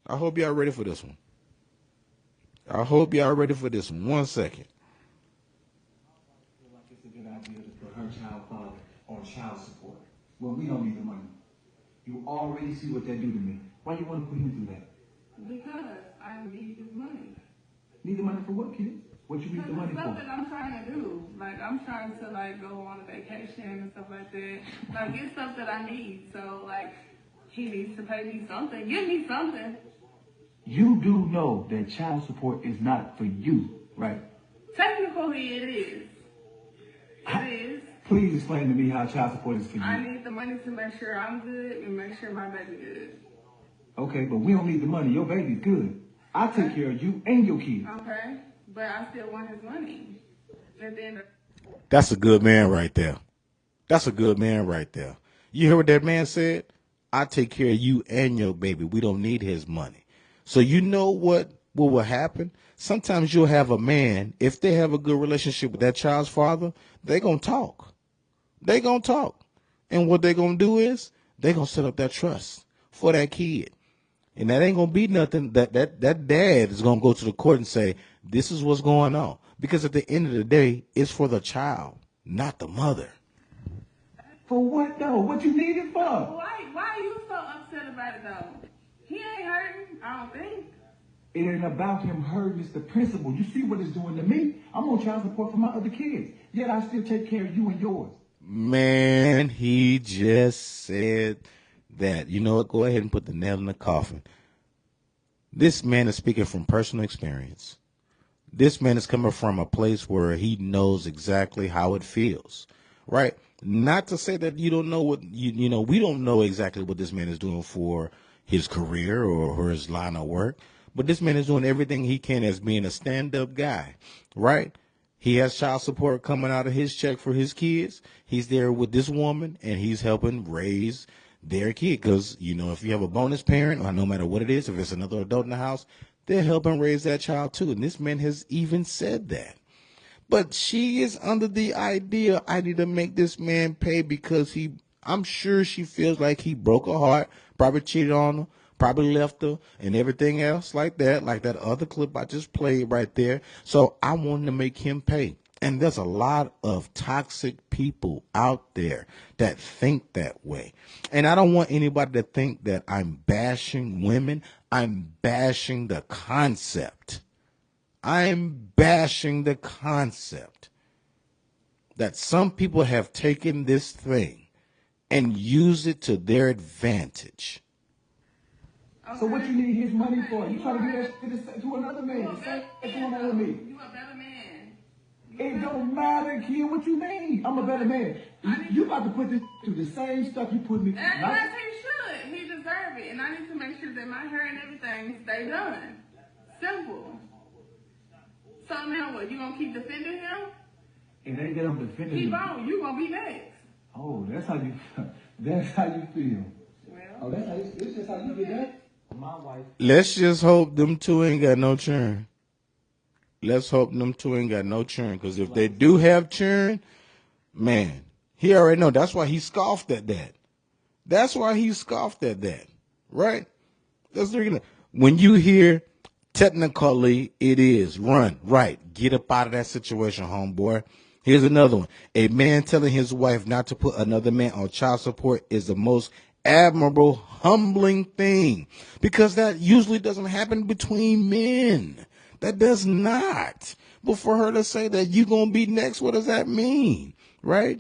I hope y'all ready for this one. One second. It's a good idea to put her child father on child support. Well, we don't need the money. You already see what that do to me. Why you want to put him through that? I need his money. Need the money for what, kid? What you need the money Stuff for? that I'm trying to do. Like, I'm trying to, like, go on a vacation and stuff like that. Like, get stuff that I need. So, like, he needs to pay me something. Give me something. You do know that child support is not for you, right? Technically, it is. It is. Please explain to me how child support is for you. I need the money to make sure I'm good and make sure my baby good. Okay, but we don't need the money. Your baby's good. I take care of you and your kids. Okay? But I still want his money. At the end of That's a good man right there. That's a good man right there. You hear what that man said? I take care of you and your baby. We don't need his money. So you know what will happen? Sometimes you'll have a man, if they have a good relationship with that child's father, they're going to talk. They're going to talk. And what they're going to do is they're going to set up that trust for that kid. And that ain't going to be nothing that dad is going to go to the court and say, this is what's going on. Because at the end of the day, it's for the child, not the mother. For what though? What you need it for? why are you so upset about it though? He ain't hurting, I don't think. It ain't about him hurting, it's the principle. You see what it's doing to me? I'm on child support for my other kids. Yet I still take care of you and yours. Man, he just said that. You know what? Go ahead and put the nail in the coffin. This man is speaking from personal experience. This man is coming from a place where he knows exactly how it feels, right? Not to say that you don't know what, you know, we don't know exactly what this man is doing for his career or his line of work, but this man is doing everything he can as being a stand-up guy, right? He has child support coming out of his check for his kids. He's there with this woman, and he's helping raise their kid. Because, you know, if you have a bonus parent, or no matter what it is, if it's another adult in the house, they're helping raise that child too. And this man has even said that. But she is under the idea, I need to make this man pay because I'm sure she feels like he broke her heart, probably cheated on her, probably left her, and everything else like that other clip I just played right there. So I wanted to make him pay. And there's a lot of toxic people out there that think that way. And I don't want anybody to think that I'm bashing women. I'm bashing the concept. I'm bashing the concept that some people have taken this thing and used it to their advantage. So what you need his money for? You trying to do that to another man? The same thing going on with me. You a better man. It don't matter, kid. What you mean? I'm a better man. You about to put this through the same stuff you put me through. And yes, he should. He deserve it. And I need to make sure that my hair and everything stay done. Simple. So now what? You gonna keep defending him? It ain't that I'm defending Keep you. on. You gonna be next. Oh, that's how you feel. Well, Oh, this is how you get that? My wife. Let's just hope them two ain't got no churn. Let's hope them two ain't got no churn. Because if they do have churn, man, he already know. That's why he scoffed at that. That's why he scoffed at that. Right? That's the reason. When you hear technically it is run, right, get up out of that situation, homeboy. Here's another one. A man telling his wife not to put another man on child support is the most admirable, humbling thing, because that usually doesn't happen between men. That does not. But for her to say that you gonna be next, what does that mean? Right?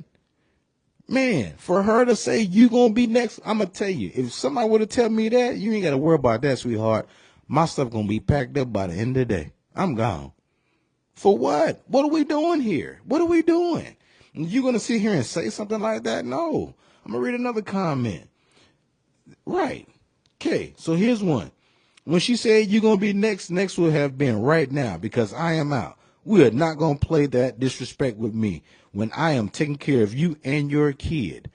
Man, for her to say you gonna be next, I'm gonna tell you, if somebody would have tell me that, you ain't gotta worry about that, sweetheart. My stuff gonna be packed up by the end of the day. I'm gone. For what? What are we doing here? What are we doing? You gonna sit here and say something like that? No. I'm gonna read another comment. Right. Okay, so here's one. When she said you're going to be next would have been right now because I am out. We are not going to play that disrespect with me when I am taking care of you and your kid.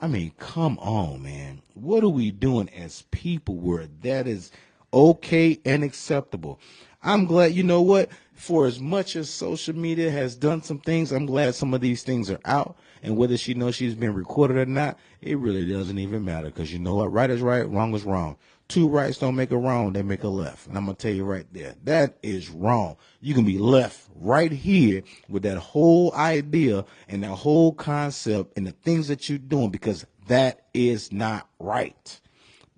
I mean, come on, man. What are we doing as people where that is okay and acceptable? I'm glad, you know what? For as much as social media has done some things, I'm glad some of these things are out. And whether she knows she's been recorded or not, it really doesn't even matter. Because you know what? Right is right, wrong is wrong. Two rights don't make a wrong, they make a left. And I'm going to tell you right there, that is wrong. You can be left right here with that whole idea and that whole concept and the things that you're doing, because that is not right.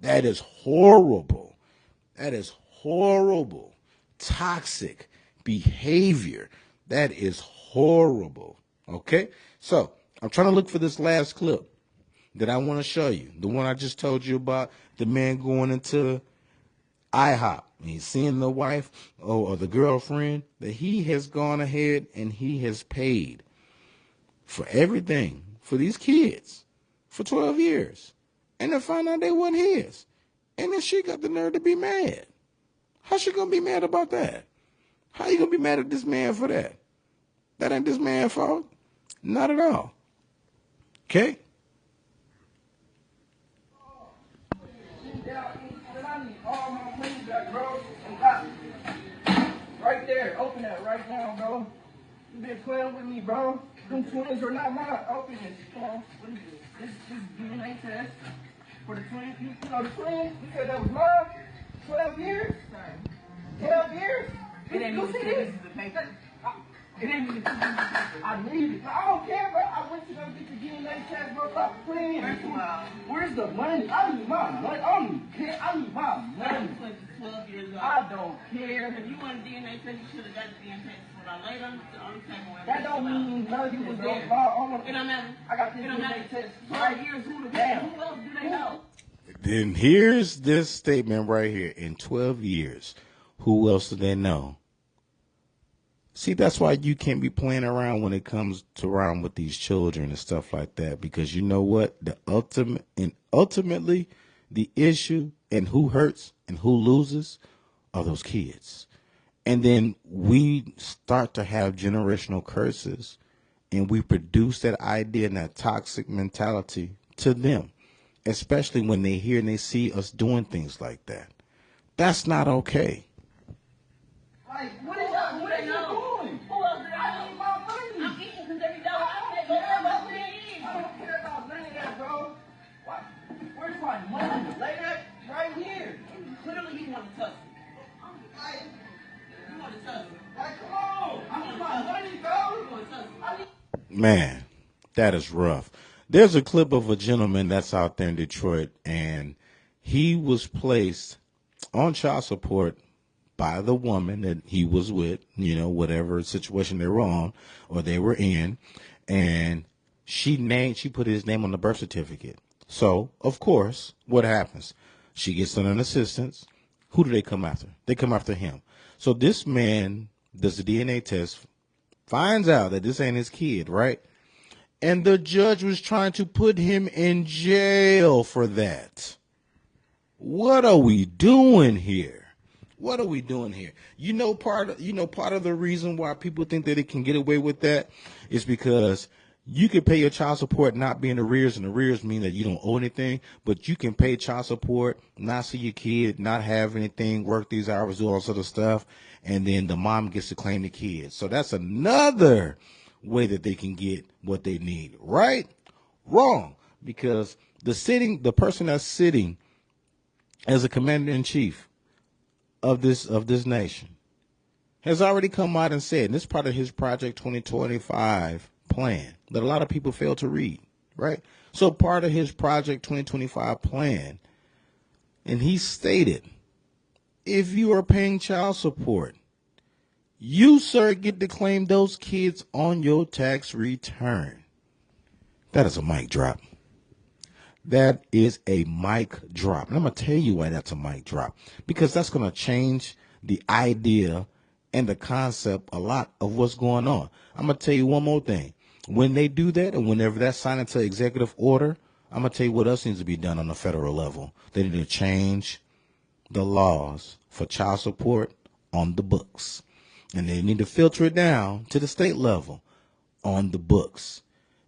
That is horrible. That is horrible, toxic behavior. That is horrible. Okay? So I'm trying to look for this last clip that I want to show you. The one I just told you about, the man going into IHOP. He's seeing the wife or the girlfriend that he has gone ahead and he has paid for everything for these kids for 12 years. And then find out they weren't his. And then she got the nerve to be mad. How's she going to be mad about that? How you going to be mad at this man for that? That ain't this man's fault. Not at all. Okay? Right there, open that right now, bro. You been playing with me, bro. Them twins are not mine. Open this, bro. What is this? This DNA test for the twins. You know the twins? You said that was mine? 12 years? 12 years? It ain't You even see this this? is the paper. It ain't even I need it. I don't care, bro. I went to go get the DNA test, bro. Stop playing. Where's the money? I need my money. I don't even care. I need my money. 12 years old. I don't care. If you want a DNA test, you should have got the DNA test when I laid on the table. That don't mean nothing, was bro. there. It It don't matter. I got this It don't DNA matter. test 12 right years, who Damn. else do they know? Then here's this statement right here. In 12 years, who else do they know? See, that's why you can't be playing around when it comes to around with these children and stuff like that. Because you know what? Ultimately, the issue and who hurts and who loses are those kids. And then we start to have generational curses, and we produce that idea and that toxic mentality to them, especially when they hear and they see us doing things like that. That's not okay. Like, what Who is else that? do What they are you know? doing? Who else do they I need know? my money. I'm eating because every dollar I I make don't goes care to my about kids. I don't care about none of that, bro. Why? Where's my money? Lay that right here. Clearly, you want to touch me. Like, You want to touch me. come on. I need my money, You bro. want to touch me. I need Man, that is rough. There's a clip of a gentleman that's out there in Detroit, and he was placed on child support by the woman that he was with, you know, whatever situation they were on or they were in, and she put his name on the birth certificate. So, of course, what happens? She gets an assistance. Who do they come after? They come after him. So this man does the DNA test, finds out that this ain't his kid, right? And the judge was trying to put him in jail for that. What are we doing here? What are we doing here? Part of the reason why people think that it can get away with that is because you can pay your child support not being arrears, and arrears mean that you don't owe anything, but you can pay child support, not see your kid, not have anything, work these hours, do all this other stuff, and then the mom gets to claim the kids. So that's another way that they can get what they need. Right? Wrong. Because the person that's sitting as a commander in chief of this nation has already come out and said, and this is part of his Project 2025 plan that a lot of people fail to read, right? So part of his Project 2025 plan, and he stated, if you are paying child support, you, sir, get to claim those kids on your tax return. That is a mic drop. That is a mic drop. And I'm going to tell you why that's a mic drop. Because that's going to change the idea and the concept a lot of what's going on. I'm going to tell you one more thing. When they do that, and whenever that's signed into executive order, I'm going to tell you what else needs to be done on the federal level. They need to change the laws for child support on the books. And they need to filter it down to the state level on the books.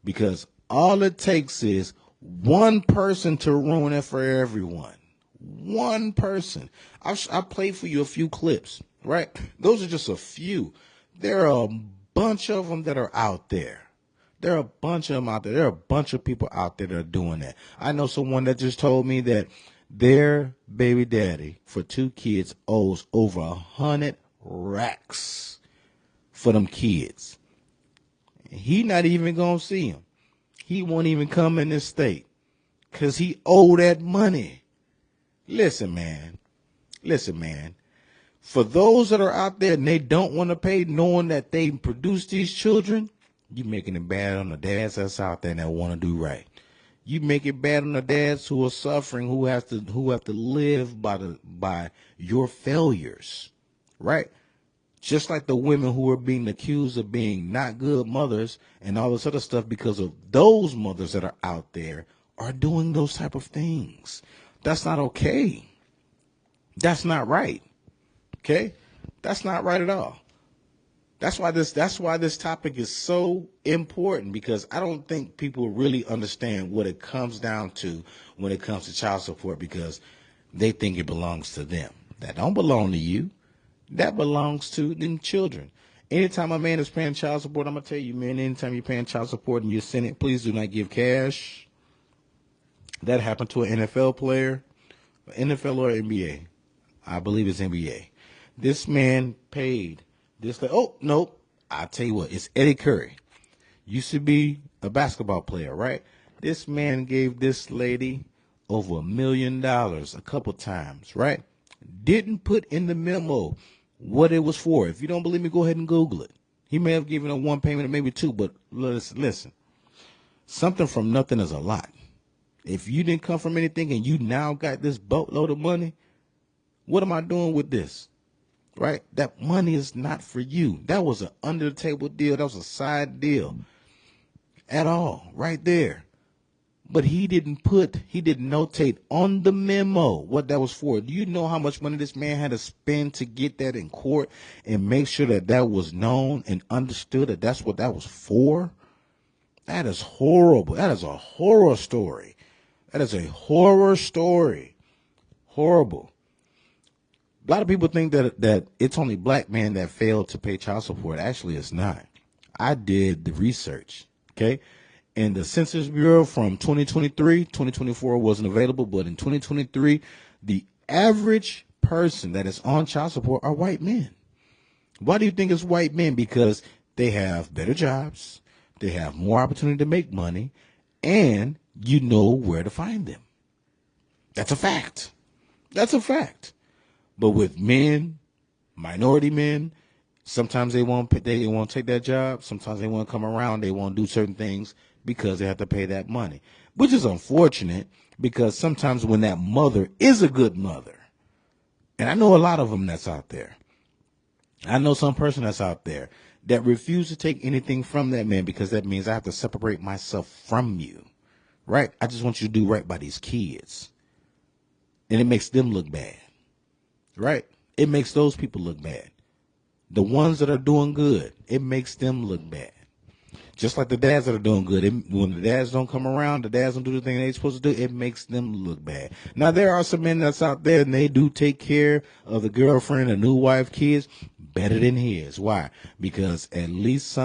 Because all it takes is one person to ruin it for everyone. One person. I played for you a few clips, right? Those are just a few. There are a bunch of them that are out there. There are a bunch of them out there. There are a bunch of people out there that are doing that. I know someone that just told me that their baby daddy for 2 kids owes over 100 racks for them kids. He not even gonna see them. He won't even come in this state because he owe that money. Listen, man. For those that are out there and they don't want to pay, knowing that they produce these children, you making it bad on the dads that's out there that want to do right. You make it bad on the dads who are suffering, who have to live by your failures, right? Just like the women who are being accused of being not good mothers and all this other stuff because of those mothers that are out there are doing those type of things. That's not okay. That's not right. Okay? That's not right at all. That's why this topic is so important, because I don't think people really understand what it comes down to when it comes to child support, because they think it belongs to them. That don't belong to you. That belongs to them children. Anytime a man is paying child support, I'm going to tell you, man, anytime you're paying child support and you're sending it, please do not give cash. That happened to an NFL player, NFL or NBA. I believe it's NBA. This man paid this. Oh, no, I'll tell you what, it's Eddie Curry. Used to be a basketball player, right? This man gave this lady over $1 million a couple times, right? Didn't put in the memo what it was for. If you don't believe me, go ahead and Google it. He may have given her one payment or maybe two, but listen, something from nothing is a lot. If you didn't come from anything and you now got this boatload of money, what am I doing with this? Right? That money is not for you. That was an under the table deal. That was a side deal at all right there. But he didn't notate on the memo what that was for. Do you know how much money this man had to spend to get that in court and make sure that that was known and understood that that's what that was for? That is horrible. That is a horror story. That is a horror story. Horrible. A lot of people think that it's only black men that fail to pay child support. Actually, it's not. I did the research, okay? And the Census Bureau from 2024 wasn't available, but in 2023, the average person that is on child support are white men. Why do you think it's white men? Because they have better jobs, they have more opportunity to make money, and you know where to find them. That's a fact. That's a fact. But with men, minority men, sometimes they won't take that job. Sometimes they won't come around. They won't do certain things because they have to pay that money, which is unfortunate, because sometimes when that mother is a good mother, and I know a lot of them that's out there. I know some person that's out there that refuse to take anything from that man because that means I have to separate myself from you, right? I just want you to do right by these kids. And it makes them look bad, right? It makes those people look bad. The ones that are doing good, it makes them look bad. Just like the dads that are doing good. When the dads don't come around, the dads don't do the thing they're supposed to do, it makes them look bad. Now, there are some men that's out there and they do take care of the girlfriend, a new wife, kids better than his. Why? Because at least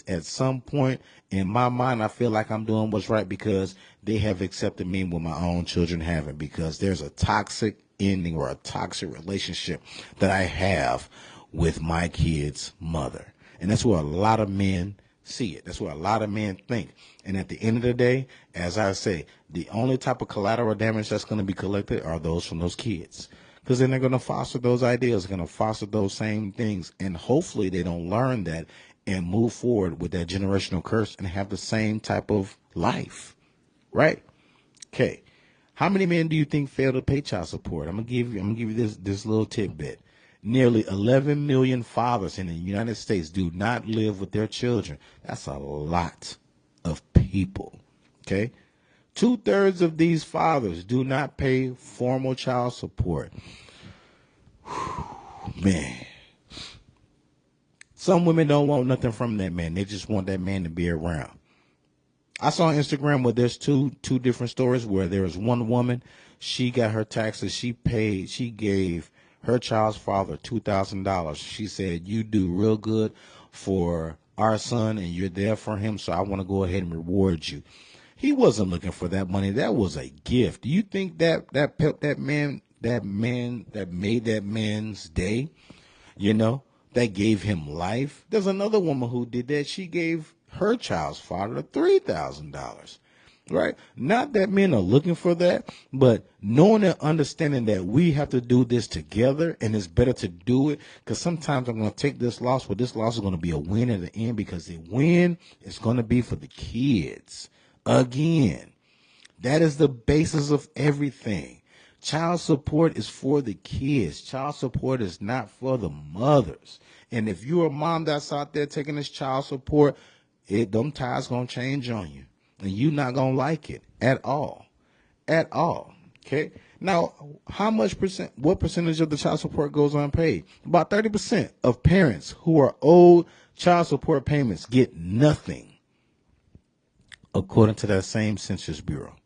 at some point in my mind, I feel like I'm doing what's right because they have accepted me when my own children haven't, because there's a toxic ending or a toxic relationship that I have with my kid's mother. And that's where a lot of men see it. That's what a lot of men think. And at the end of the day, as I say, the only type of collateral damage that's going to be collected are those from those kids, because then they're going to foster those ideas, going to foster those same things. And hopefully they don't learn that and move forward with that generational curse and have the same type of life. Right? Okay. How many men do you think fail to pay child support? I'm gonna give you this little tidbit. Nearly 11 million fathers in the United States do not live with their children. That's a lot of people, okay? 2/3 of these fathers do not pay formal child support. Man. Some women don't want nothing from that man. They just want that man to be around. I saw on Instagram where there's two different stories where there was one woman, she got her taxes, she gave her child's father $2,000. She said, "You do real good for our son and you're there for him, so I want to go ahead and reward you." He wasn't looking for that money. That was a gift. Do you think that man that made that man's day, that gave him life? There's another woman who did that. She gave her child's father $3,000. right? Not that men are looking for that, but knowing and understanding that we have to do this together, and it's better to do it, because sometimes I'm going to take this loss, but this loss is going to be a win at the end, because the win is going to be for the kids. Again, that is the basis of everything. Child support is for the kids. Child support is not for the mothers. And if you're a mom that's out there taking this child support, them ties gonna change on you, and you're not gonna like it at all, at all. Okay. Now, what percentage of the child support goes unpaid? About 30% of parents who are owed child support payments get nothing, according to that same Census Bureau.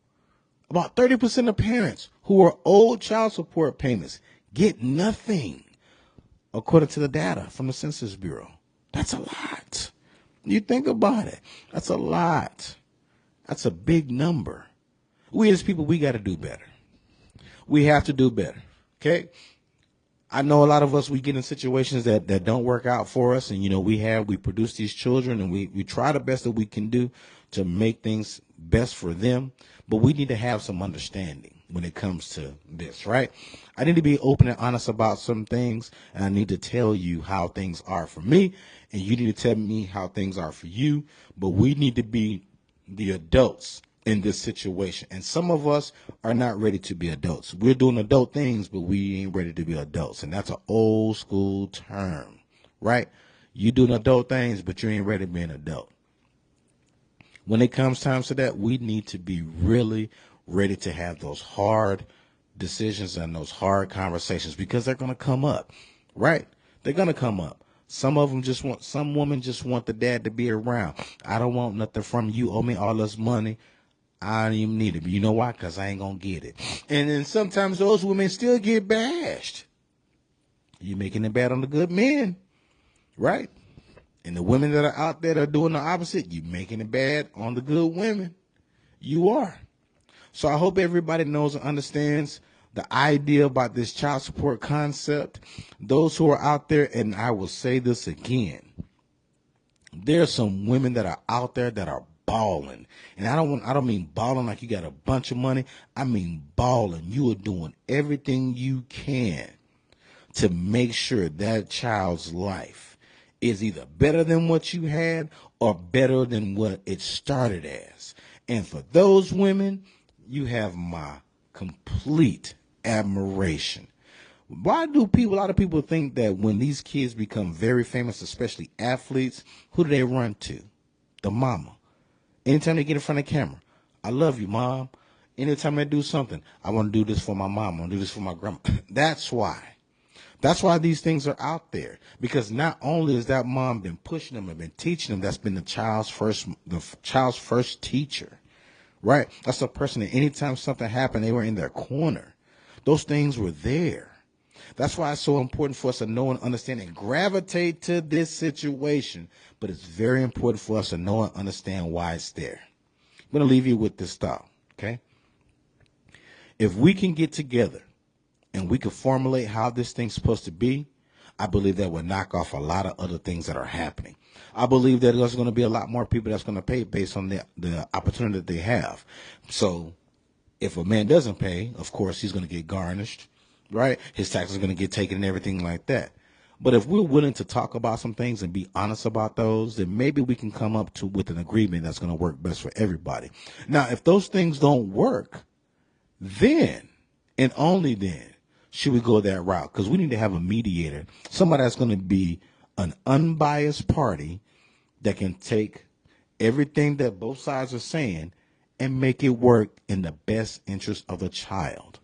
About 30% of parents who are owed child support payments get nothing, according to the data from the Census Bureau. That's a lot. You think about it. That's a lot. That's a big number. We as people, we got to do better. We have to do better. Okay. I know a lot of us, we get in situations that don't work out for us. And, you know, we produce these children, and we try the best that we can do to make things best for them. But we need to have some understanding when it comes to this, right? I need to be open and honest about some things, and I need to tell you how things are for me, and you need to tell me how things are for you. But we need to be the adults in this situation. And some of us are not ready to be adults. We're doing adult things, but we ain't ready to be adults. And that's an old school term, right? You doing adult things, but you ain't ready to be an adult. When it comes time to that, we need to be really ready to have those hard decisions and those hard conversations, because they're going to come up, right? They're going to come up. Some women just want the dad to be around. I don't want nothing from you. You owe me all this money. I don't even need it. But you know why? Because I ain't going to get it. And then sometimes those women still get bashed. You're making it bad on the good men, right? And the women that are out there that are doing the opposite, you're making it bad on the good women. You are. So I hope everybody knows and understands the idea about this child support concept. Those who are out there, and I will say this again, there are some women that are out there that are balling. And I don't mean balling like you got a bunch of money. I mean balling. You are doing everything you can to make sure that child's life is either better than what you had or better than what it started as. And for those women, you have my complete admiration. Why do a lot of people think that when these kids become very famous, especially athletes, who do they run to? The mama. Anytime they get in front of the camera, I love you, mom. Anytime I do something, I want to do this for my mom. I want to do this for my grandma. That's why. That's why these things are out there, because not only has that mom been pushing them and been teaching them, that's been the child's first teacher, right? That's the person that anytime something happened, they were in their corner. Those things were there. That's why it's so important for us to know and understand and gravitate to this situation. But it's very important for us to know and understand why it's there. I'm going to leave you with this thought, okay? If we can get together and we can formulate how this thing's supposed to be, I believe that will knock off a lot of other things that are happening. I believe that there's going to be a lot more people that's going to pay based on the opportunity that they have. So if a man doesn't pay, of course, he's going to get garnished, right? His taxes are going to get taken and everything like that. But if we're willing to talk about some things and be honest about those, then maybe we can come up with an agreement that's going to work best for everybody. Now, if those things don't work, then and only then should we go that route, because we need to have a mediator, somebody that's going to be an unbiased party that can take everything that both sides are saying and make it work in the best interest of the child.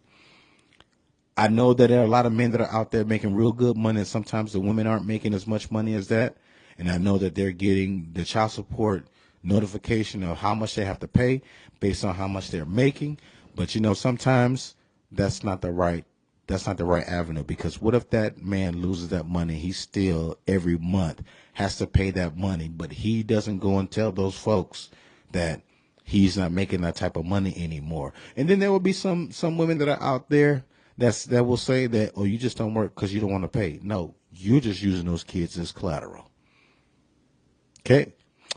I know that there are a lot of men that are out there making real good money, and sometimes the women aren't making as much money as that. And I know that they're getting the child support notification of how much they have to pay based on how much they're making. But, you know, sometimes that's not the right avenue, because what if that man loses that money? He still every month has to pay that money, but he doesn't go and tell those folks that he's not making that type of money anymore. And then there will be some women that are out there that will say that, oh, you just don't work because you don't want to pay. No, you're just using those kids as collateral. Okay,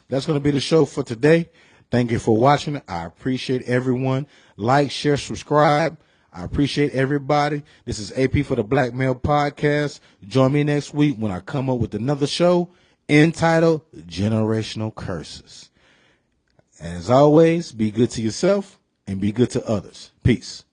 that's going to be the show for today. Thank you for watching. I appreciate everyone. Like, share, subscribe. I appreciate everybody. This is AP for the Black Male Podcast. Join me next week when I come up with another show entitled Generational Curses. As always, be good to yourself and be good to others. Peace.